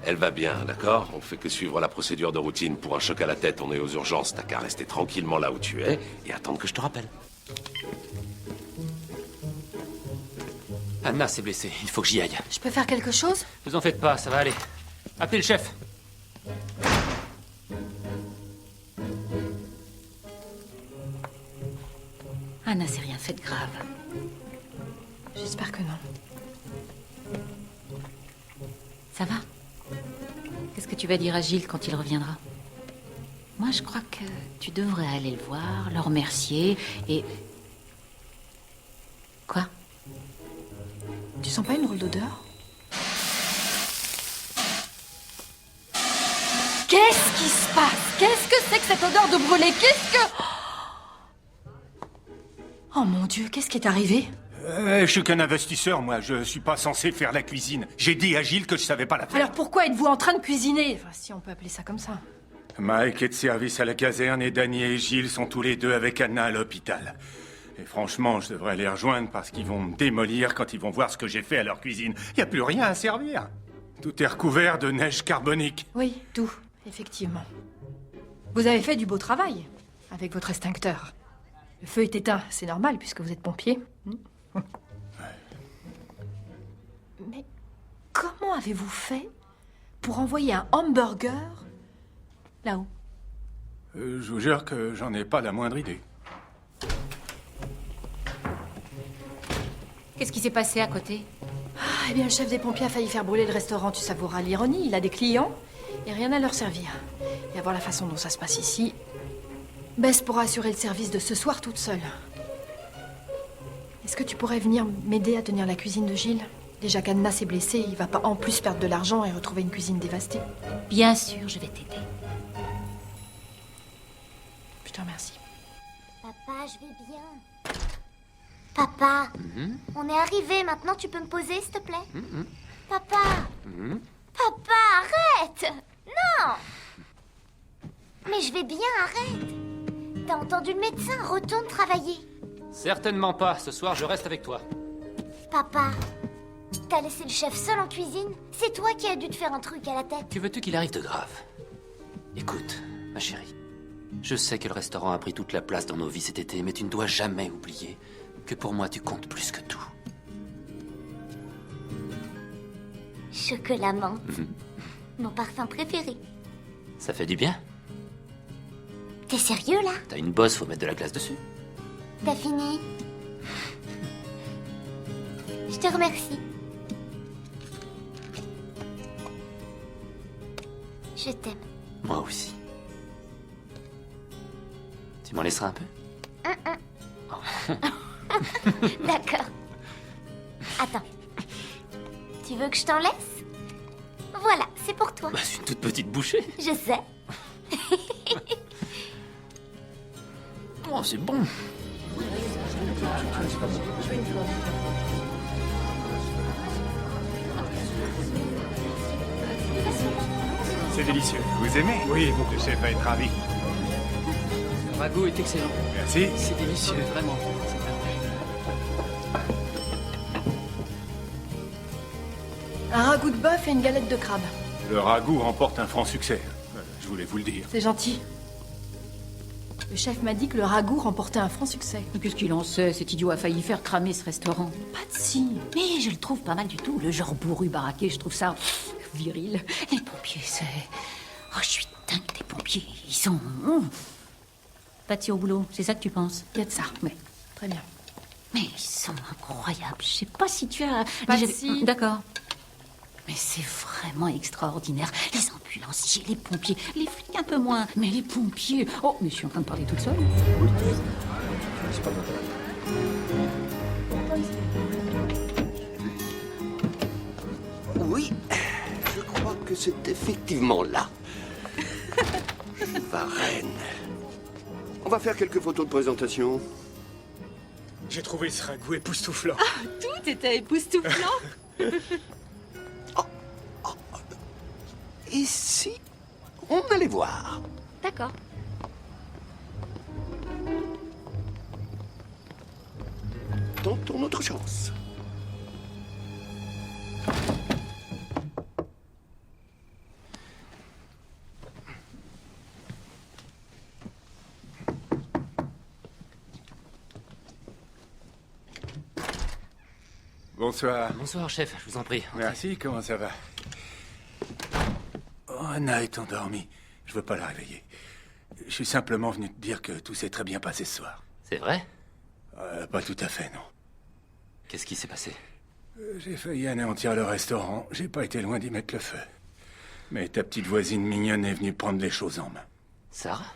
Elle va bien, d'accord? On fait que suivre la procédure de routine. Pour un choc à la tête, on est aux urgences. T'as qu'à rester tranquillement là où tu es et attendre que je te rappelle. Anna s'est blessée, il faut que j'y aille. Je peux faire quelque chose? Vous en faites pas, ça va aller. Appelez le chef. Anna s'est rien fait de grave. J'espère que non. Ça va? Qu'est-ce que tu vas dire à Gilles quand il reviendra? Moi, je crois que tu devrais aller le voir, le remercier et... Quoi? Tu sens pas une drôle d'odeur? Qu'est-ce qui se passe? Qu'est-ce que c'est que cette odeur de brûlé? Qu'est-ce que... Oh mon Dieu, qu'est-ce qui est arrivé? Je suis qu'un investisseur, moi. Je suis pas censé faire la cuisine. J'ai dit à Gilles que je savais pas la faire. Alors pourquoi êtes-vous en train de cuisiner? Enfin, si on peut appeler ça comme ça. Mike est de service à la caserne et Danny et Gilles sont tous les deux avec Anna à l'hôpital. Et franchement, je devrais les rejoindre parce qu'ils vont me démolir quand ils vont voir ce que j'ai fait à leur cuisine. Il n'y a plus rien à servir. Tout est recouvert de neige carbonique. Oui, tout, effectivement. Vous avez fait du beau travail avec votre extincteur. Le feu est éteint, c'est normal puisque vous êtes pompier. Mais comment avez-vous fait pour envoyer un hamburger là-haut? Je vous jure que j'en ai pas la moindre idée. Qu'est-ce qui s'est passé à côté? Eh bien, le chef des pompiers a failli faire brûler le restaurant, tu savouras l'ironie. Il a des clients et rien à leur servir. Et à voir la façon dont ça se passe ici, Bess pourra assurer le service de ce soir toute seule. Est-ce que tu pourrais venir m'aider à tenir la cuisine de Gilles? Déjà qu'Anna s'est blessée, il va pas en plus perdre de l'argent et retrouver une cuisine dévastée. Bien sûr, je vais t'aider. Je te remercie. Papa, je vais bien. Papa, on est arrivé, maintenant tu peux me poser, s'il te plaît? Papa! Papa, arrête! Non! Mais je vais bien, arrête! T'as entendu le médecin, retourne travailler. Certainement pas, ce soir je reste avec toi. Papa, t'as laissé le chef seul en cuisine? C'est toi qui as dû te faire un truc à la tête. Que veux-tu qu'il arrive de grave? Écoute, ma chérie, je sais que le restaurant a pris toute la place dans nos vies cet été, mais tu ne dois jamais oublier que pour moi tu comptes plus que tout. Chocolat menthe. Mon parfum préféré. Ça fait du bien? T'es sérieux, là? T'as une bosse, faut mettre de la glace dessus. T'as fini? Je te remercie. Je t'aime. Moi aussi. Tu m'en laisseras un peu? D'accord. Attends. Tu veux que je t'en laisse? Voilà, c'est pour toi. Bah, c'est une toute petite bouchée. Je sais. Oh, c'est bon. C'est délicieux. Vous aimez? Oui, le chef va être ravi. Le ragoût est excellent. Merci. C'est délicieux, vraiment. C'est parfait. Un ragoût de bœuf et une galette de crabe. Le ragoût remporte un franc succès. Je voulais vous le dire. C'est gentil. Le chef m'a dit que le ragoût remportait un franc succès. Qu'est-ce qu'il en sait? Cet idiot a failli faire cramer ce restaurant. Patsy. Mais je le trouve pas mal du tout. Le genre bourru baraqué, je trouve ça viril. Les pompiers, c'est... Oh, je suis dingue des pompiers. Ils sont... Patsy au boulot, c'est ça que tu penses? Il y a de ça. Mais Très bien. ils sont incroyables. Je sais pas si tu as... Patsy. D'accord. Mais c'est vraiment extraordinaire. Les ambulanciers, les pompiers, les flics un peu moins. Mais les pompiers... Oh, mais je suis en train de parler toute seule. Oui, je crois que c'est effectivement là. Varenne. On va faire quelques photos de présentation. J'ai trouvé ce ragoût époustouflant. Tout était époustouflant. Et si on allait voir? D'accord. Tentons notre chance. Bonsoir. Bonsoir, chef, je vous en prie. Merci, comment ça va? Oh, Anna est endormie. Je veux pas la réveiller. Je suis simplement venu te dire que tout s'est très bien passé ce soir. C'est vrai? Pas tout à fait, non. Qu'est-ce qui s'est passé? J'ai failli anéantir le restaurant. J'ai pas été loin d'y mettre le feu. Mais ta petite voisine mignonne est venue prendre les choses en main. Sarah?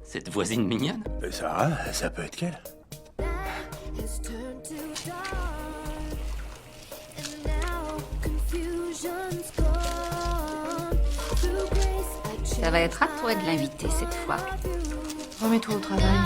Cette voisine mignonne? Sarah, ça peut être qu'elle. Ça va être à toi de l'inviter cette fois. Remets-toi au travail.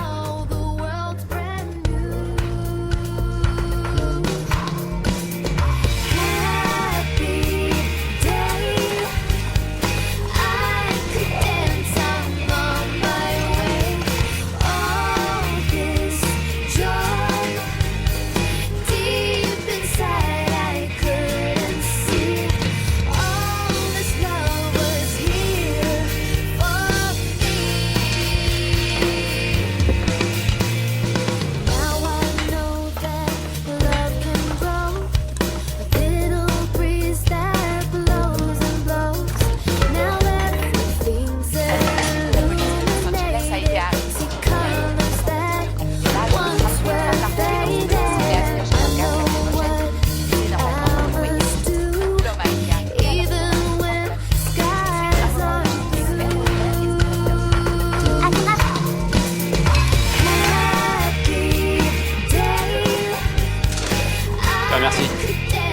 Merci.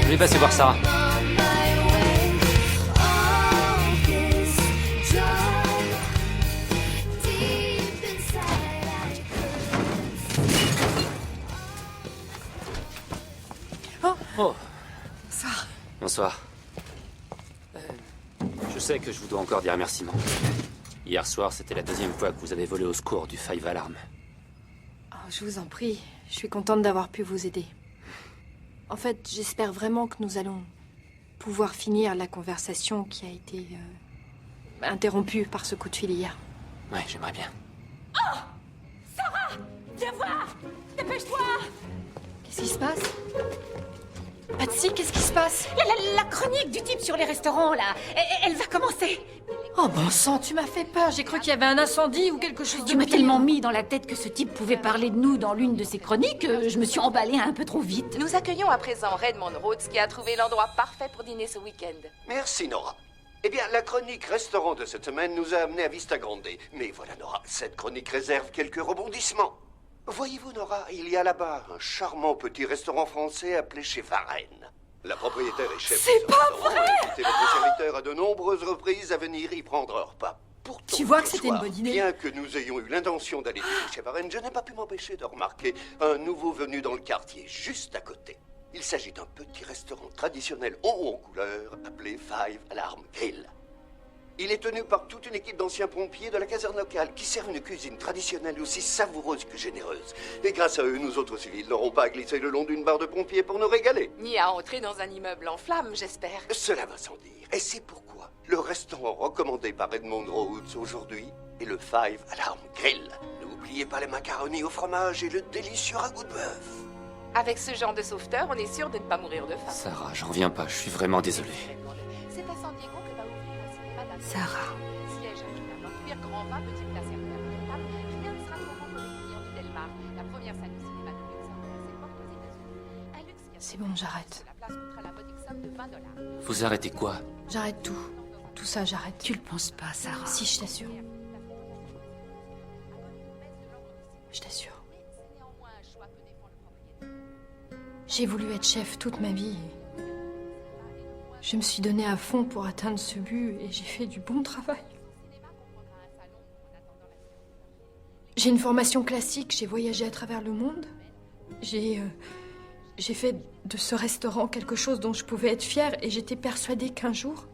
Je vais passer voir Sarah. Oh. Bonsoir. Bonsoir. Je sais que je vous dois encore des remerciements. Hier soir, c'était la deuxième fois que vous avez volé au secours du Five Alarm. Oh, je vous en prie. Je suis contente d'avoir pu vous aider. En fait, j'espère vraiment que nous allons pouvoir finir la conversation qui a été interrompue par ce coup de fil hier. Ouais, j'aimerais bien. Oh! Sarah! Viens voir! Dépêche-toi! Qu'est-ce qui se passe? Patsy, qu'est-ce qui se passe? La chronique du type sur les restaurants, là, elle va commencer. Oh bon sang, tu m'as fait peur. J'ai cru qu'il y avait un incendie ou quelque chose de Tu m'as pire. tellement mis dans la tête que ce type pouvait parler de nous dans l'une de ses chroniques, je me suis emballée un peu trop vite. Nous accueillons à présent Redmond Rhodes qui a trouvé l'endroit parfait pour dîner ce week-end. Merci, Nora. Eh bien, la chronique restaurant de cette semaine nous a amené à Vista Grande. Mais voilà, Nora, cette chronique réserve quelques rebondissements. Voyez-vous, Nora, il y a là-bas un charmant petit restaurant français appelé chez Varenne. La propriétaire et chef C'est du pas restaurant a invité votre serviteur à de nombreuses reprises à venir y prendre un repas. Pourtant, Tu vois que ce c'était une soir, bonne idée. Bien que nous ayons eu l'intention d'aller dîner chez Varenne, je n'ai pas pu m'empêcher de remarquer un nouveau venu dans le quartier, juste à côté. Il s'agit d'un petit restaurant traditionnel haut en couleur appelé Five Alarm Grill. Il est tenu par toute une équipe d'anciens pompiers de la caserne locale qui servent une cuisine traditionnelle aussi savoureuse que généreuse. Et grâce à eux, nous autres civils n'aurons pas à glisser le long d'une barre de pompiers pour nous régaler. Ni à entrer dans un immeuble en flammes, j'espère. Cela va sans dire. Et c'est pourquoi le restaurant recommandé par Redmond Rhodes aujourd'hui est le Five Alarm Grill. N'oubliez pas les macaronis au fromage et le délicieux ragoût de bœuf. Avec ce genre de sauveteur, on est sûr de ne pas mourir de faim. Sarah, j'en reviens pas, je suis vraiment désolé. C'est à San Diego que va ouvrir un cinéma d'un Sarah. siège à cuire grand vin, petit plat servi à la table. Rien ne sera trop grand pour les clients du Delmar, la première salle de cinéma de luxe à ouvrir ses portes aux États-Unis. Un luxe qui a C'est bon, j'arrête. la place coûtera la modique somme de $20. Vous arrêtez quoi? J'arrête tout. Tout ça, j'arrête. Tu le penses pas, Sarah? Si, je t'assure. Je t'assure. J'ai voulu être chef toute ma vie. Je me suis donnée à fond pour atteindre ce but et j'ai fait du bon travail. J'ai une formation classique, j'ai voyagé à travers le monde. J'ai fait de ce restaurant quelque chose dont je pouvais être fière et j'étais persuadée qu'un jour,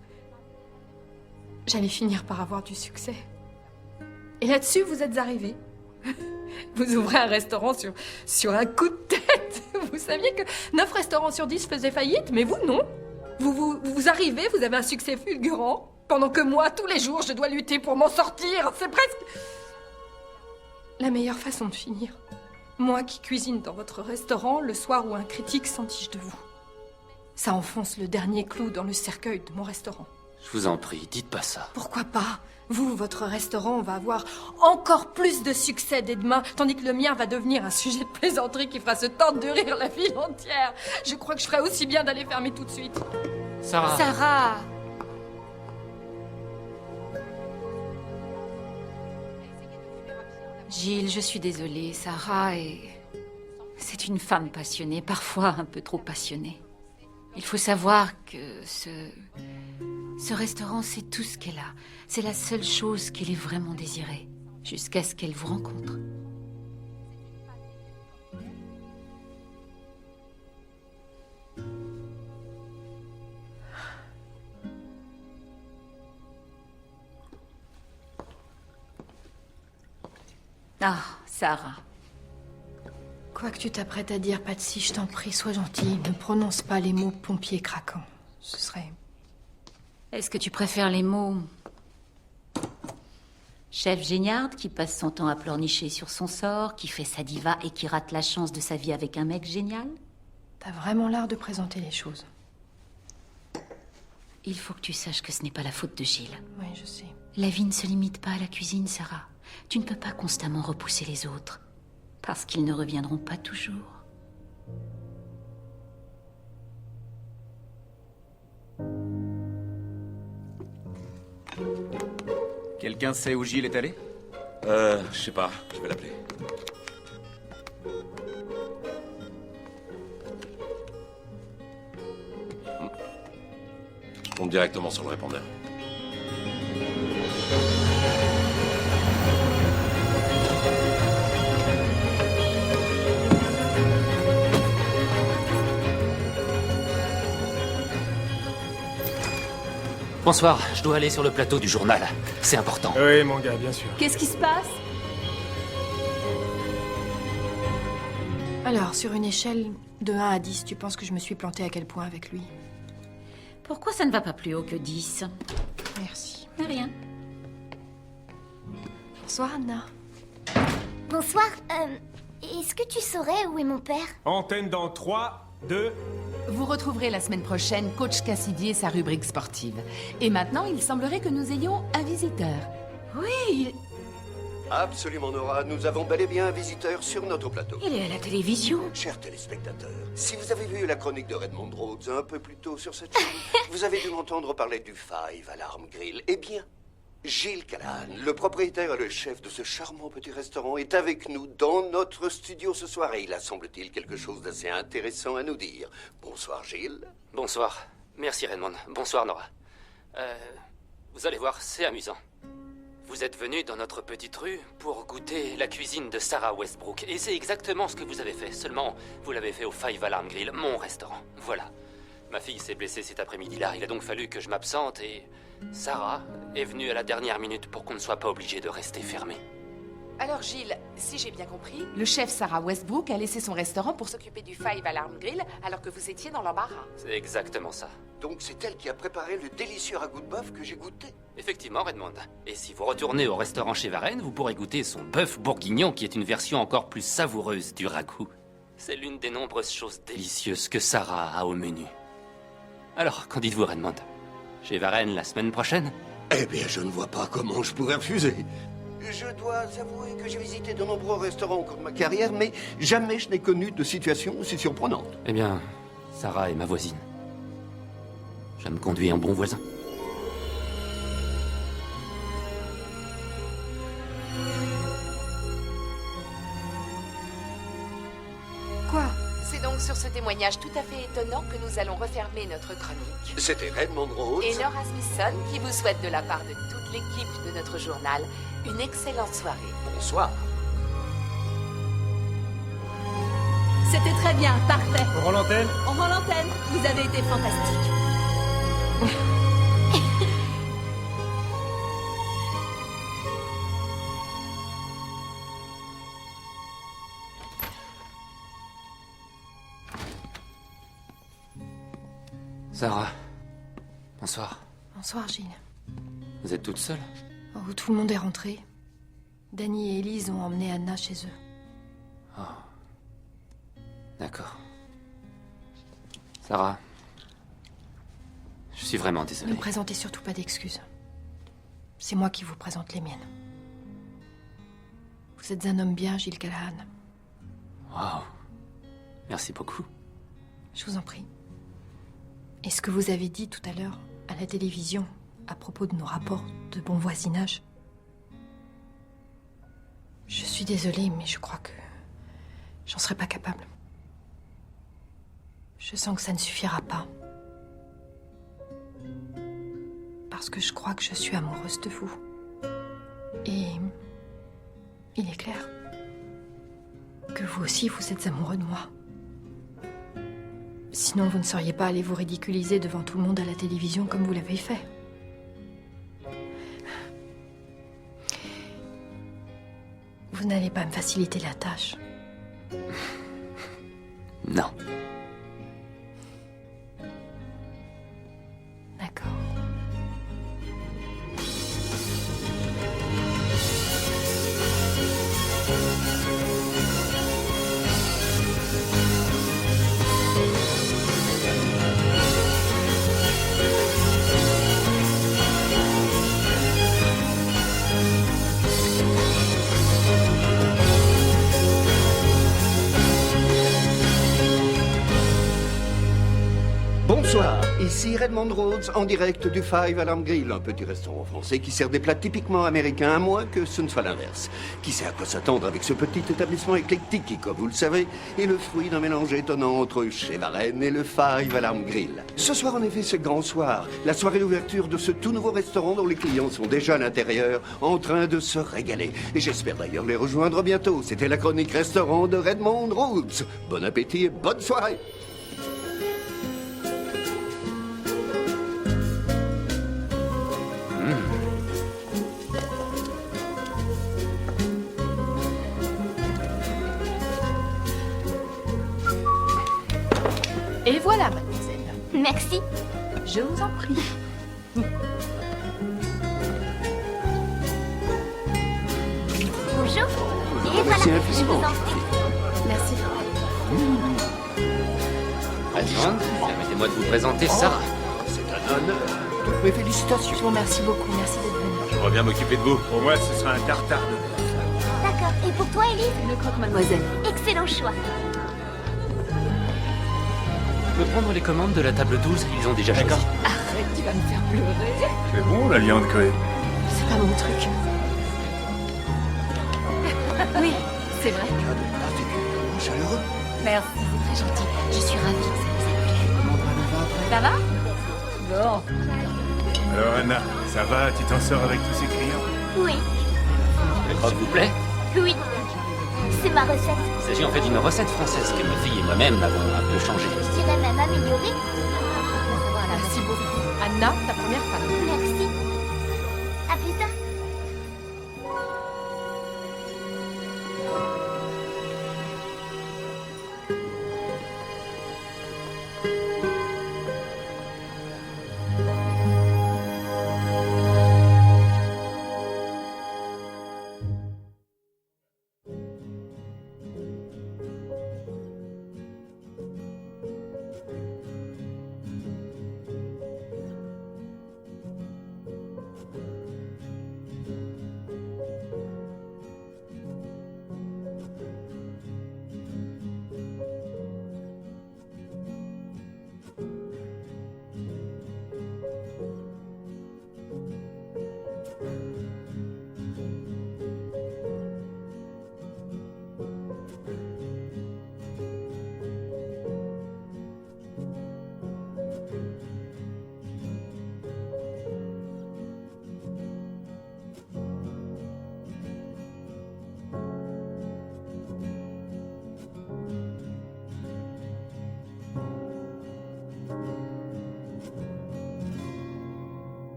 j'allais finir par avoir du succès. Et là-dessus, vous êtes arrivés. Vous ouvrez un restaurant sur un coup de tête. Vous saviez que 9 restaurants sur 10 faisaient faillite, mais vous, non. Vous arrivez, vous avez un succès fulgurant, pendant que moi, tous les jours, je dois lutter pour m'en sortir. C'est presque la meilleure façon de finir. Moi qui cuisine dans votre restaurant le soir où un critique s'entiche de vous. Ça enfonce le dernier clou dans le cercueil de mon restaurant. Je vous en prie, dites pas ça. Pourquoi pas? Vous, votre restaurant va avoir encore plus de succès dès demain, tandis que le mien va devenir un sujet de plaisanterie qui fera se tordre de rire la ville entière. Je crois que je ferais aussi bien d'aller fermer tout de suite. Sarah. Sarah! Gilles, je suis désolée, Sarah c'est une femme passionnée, parfois un peu trop passionnée. Il faut savoir que ce restaurant, c'est tout ce qu'elle a. C'est la seule chose qu'elle ait vraiment désirée, jusqu'à ce qu'elle vous rencontre. Ah, Sarah. Quoi que tu t'apprêtes à dire, Patsy, je t'en prie, sois gentille. Ne prononce pas les mots pompier craquant. Ce serait... Est-ce que tu préfères les mots chef géniarde qui passe son temps à pleurnicher sur son sort, qui fait sa diva et qui rate la chance de sa vie avec un mec génial? T'as vraiment l'art de présenter les choses. Il faut que tu saches que ce n'est pas la faute de Gilles. Oui, je sais. La vie ne se limite pas à la cuisine, Sarah. Tu ne peux pas constamment repousser les autres, parce qu'ils ne reviendront pas toujours. Quelqu'un sait où Gilles est allé? Je sais pas, je vais l'appeler. Je compte directement sur le répondeur. Bonsoir, je dois aller sur le plateau du journal. C'est important. Oui, mon gars, bien sûr. Qu'est-ce qui se passe? Alors, sur une échelle de 1 à 10, tu penses que je me suis plantée à quel point avec lui? Pourquoi ça ne va pas plus haut que 10? Merci. Rien. Bonsoir, Anna. Bonsoir, est-ce que tu saurais où est mon père? Antenne dans 3, 2. Vous retrouverez la semaine prochaine Coach Cassidy et sa rubrique sportive. Et maintenant, il semblerait que nous ayons un visiteur. Oui, Absolument, Nora. Nous avons bel et bien un visiteur sur notre plateau. il est à la télévision. Chers téléspectateurs, si vous avez vu la chronique de Redmond Rhodes un peu plus tôt sur cette chaîne, vous avez dû m'entendre parler du Five Alarm Grill. Eh bien, Gilles Callahan, le propriétaire et le chef de ce charmant petit restaurant, est avec nous dans notre studio ce soir et il a, semble-t-il, quelque chose d'assez intéressant à nous dire. Bonsoir, Gilles. Bonsoir. Merci, Redmond. Bonsoir, Nora. Vous allez voir, c'est amusant. Vous êtes venu dans notre petite rue pour goûter la cuisine de Sarah Westbrook. Et c'est exactement ce que vous avez fait. Seulement, vous l'avez fait au Five Alarm Grill, mon restaurant. Voilà. Ma fille s'est blessée cet après-midi-là. Il a donc fallu que je m'absente et... Sarah est venue à la dernière minute pour qu'on ne soit pas obligé de rester fermé. Alors Gilles, si j'ai bien compris, le chef Sarah Westbrook a laissé son restaurant pour s'occuper du Five Alarm Grill alors que vous étiez dans l'embarras. C'est exactement ça. Donc c'est elle qui a préparé le délicieux ragoût de bœuf que j'ai goûté. Effectivement, Redmond. Et si vous retournez au restaurant chez Varenne, vous pourrez goûter son bœuf bourguignon qui est une version encore plus savoureuse du ragoût. C'est l'une des nombreuses choses délicieuses que Sarah a au menu. Alors, qu'en dites-vous, Redmond? Chez Varenne la semaine prochaine? Eh bien, je ne vois pas comment je pourrais refuser. Je dois avouer que j'ai visité de nombreux restaurants au cours de ma carrière, mais jamais je n'ai connu de situation aussi surprenante. Eh bien, Sarah est ma voisine. Je me conduis en bon voisin. Quoi? C'est donc sur ce témoignage tout à fait étonnant que nous allons refermer notre chronique. C'était Redmond Rhodes. Et Nora Smithson qui vous souhaite de la part de toute l'équipe de notre journal une excellente soirée. Bonsoir. C'était très bien, parfait. On rend l'antenne? On rend l'antenne. Vous avez été fantastique. Sarah. Bonsoir. Bonsoir, Gilles. Vous êtes toute seule? Oh, tout le monde est rentré. Danny et Elise ont emmené Anna chez eux. Oh. D'accord. Sarah. Je suis vraiment désolé. Ne me présentez surtout pas d'excuses. C'est moi qui vous présente les miennes. Vous êtes un homme bien, Gilles Callahan. Waouh. Merci beaucoup. Je vous en prie. Et ce que vous avez dit tout à l'heure à la télévision à propos de nos rapports de bon voisinage, je suis désolée, mais je crois que j'en serai pas capable. Je sens que ça ne suffira pas. Parce que je crois que je suis amoureuse de vous. Et il est clair que vous aussi, vous êtes amoureux de moi. Sinon, vous ne seriez pas allé vous ridiculiser devant tout le monde à la télévision comme vous l'avez fait. Vous n'allez pas me faciliter la tâche. Non. D'accord. Bonsoir, ici Redmond Rhodes en direct du Five Alarm Grill, un petit restaurant français qui sert des plats typiquement américains, à moins que ce ne soit l'inverse. Qui sait à quoi s'attendre avec ce petit établissement éclectique qui, comme vous le savez, est le fruit d'un mélange étonnant entre chez Varenne et le Five Alarm Grill. Ce soir, en effet, c'est le grand soir, la soirée d'ouverture de ce tout nouveau restaurant dont les clients sont déjà à l'intérieur, en train de se régaler. Et j'espère d'ailleurs les rejoindre bientôt. C'était la chronique restaurant de Redmond Rhodes. Bon appétit et bonne soirée. Et voilà, mademoiselle. Merci. Je vous en prie. Bonjour. Et Merci voilà, je infiniment. vous en prie. Merci. Alliande, permettez-moi de vous présenter Sarah. C'est un honneur. Toutes mes félicitations. Je vous remercie beaucoup. Merci d'être venu. Je reviens m'occuper de vous. Pour moi, ce sera un tartare de... D'accord. Et pour toi, Elise? Le croque, mademoiselle. Excellent choix. Je peux prendre les commandes de la table 12, ils ont déjà choisi. Arrête, tu vas me faire pleurer. C'est bon, la viande Coé. C'est pas mon truc. Oui, c'est vrai. Particulièrement chaleureux. Merci, c'est très gentil. Je suis ravie que ça vous ait plu. Ça va? Bon. Alors, Anna, ça va? Tu t'en sors avec tous ces clients? Oui, Le croque vous plaît? oui. C'est ma recette. Il s'agit en fait d'une recette française que ma fille et moi-même avons un peu changée. Je dirais même améliorée. Merci beaucoup. Anna, ta première femme. Merci. À plus tard.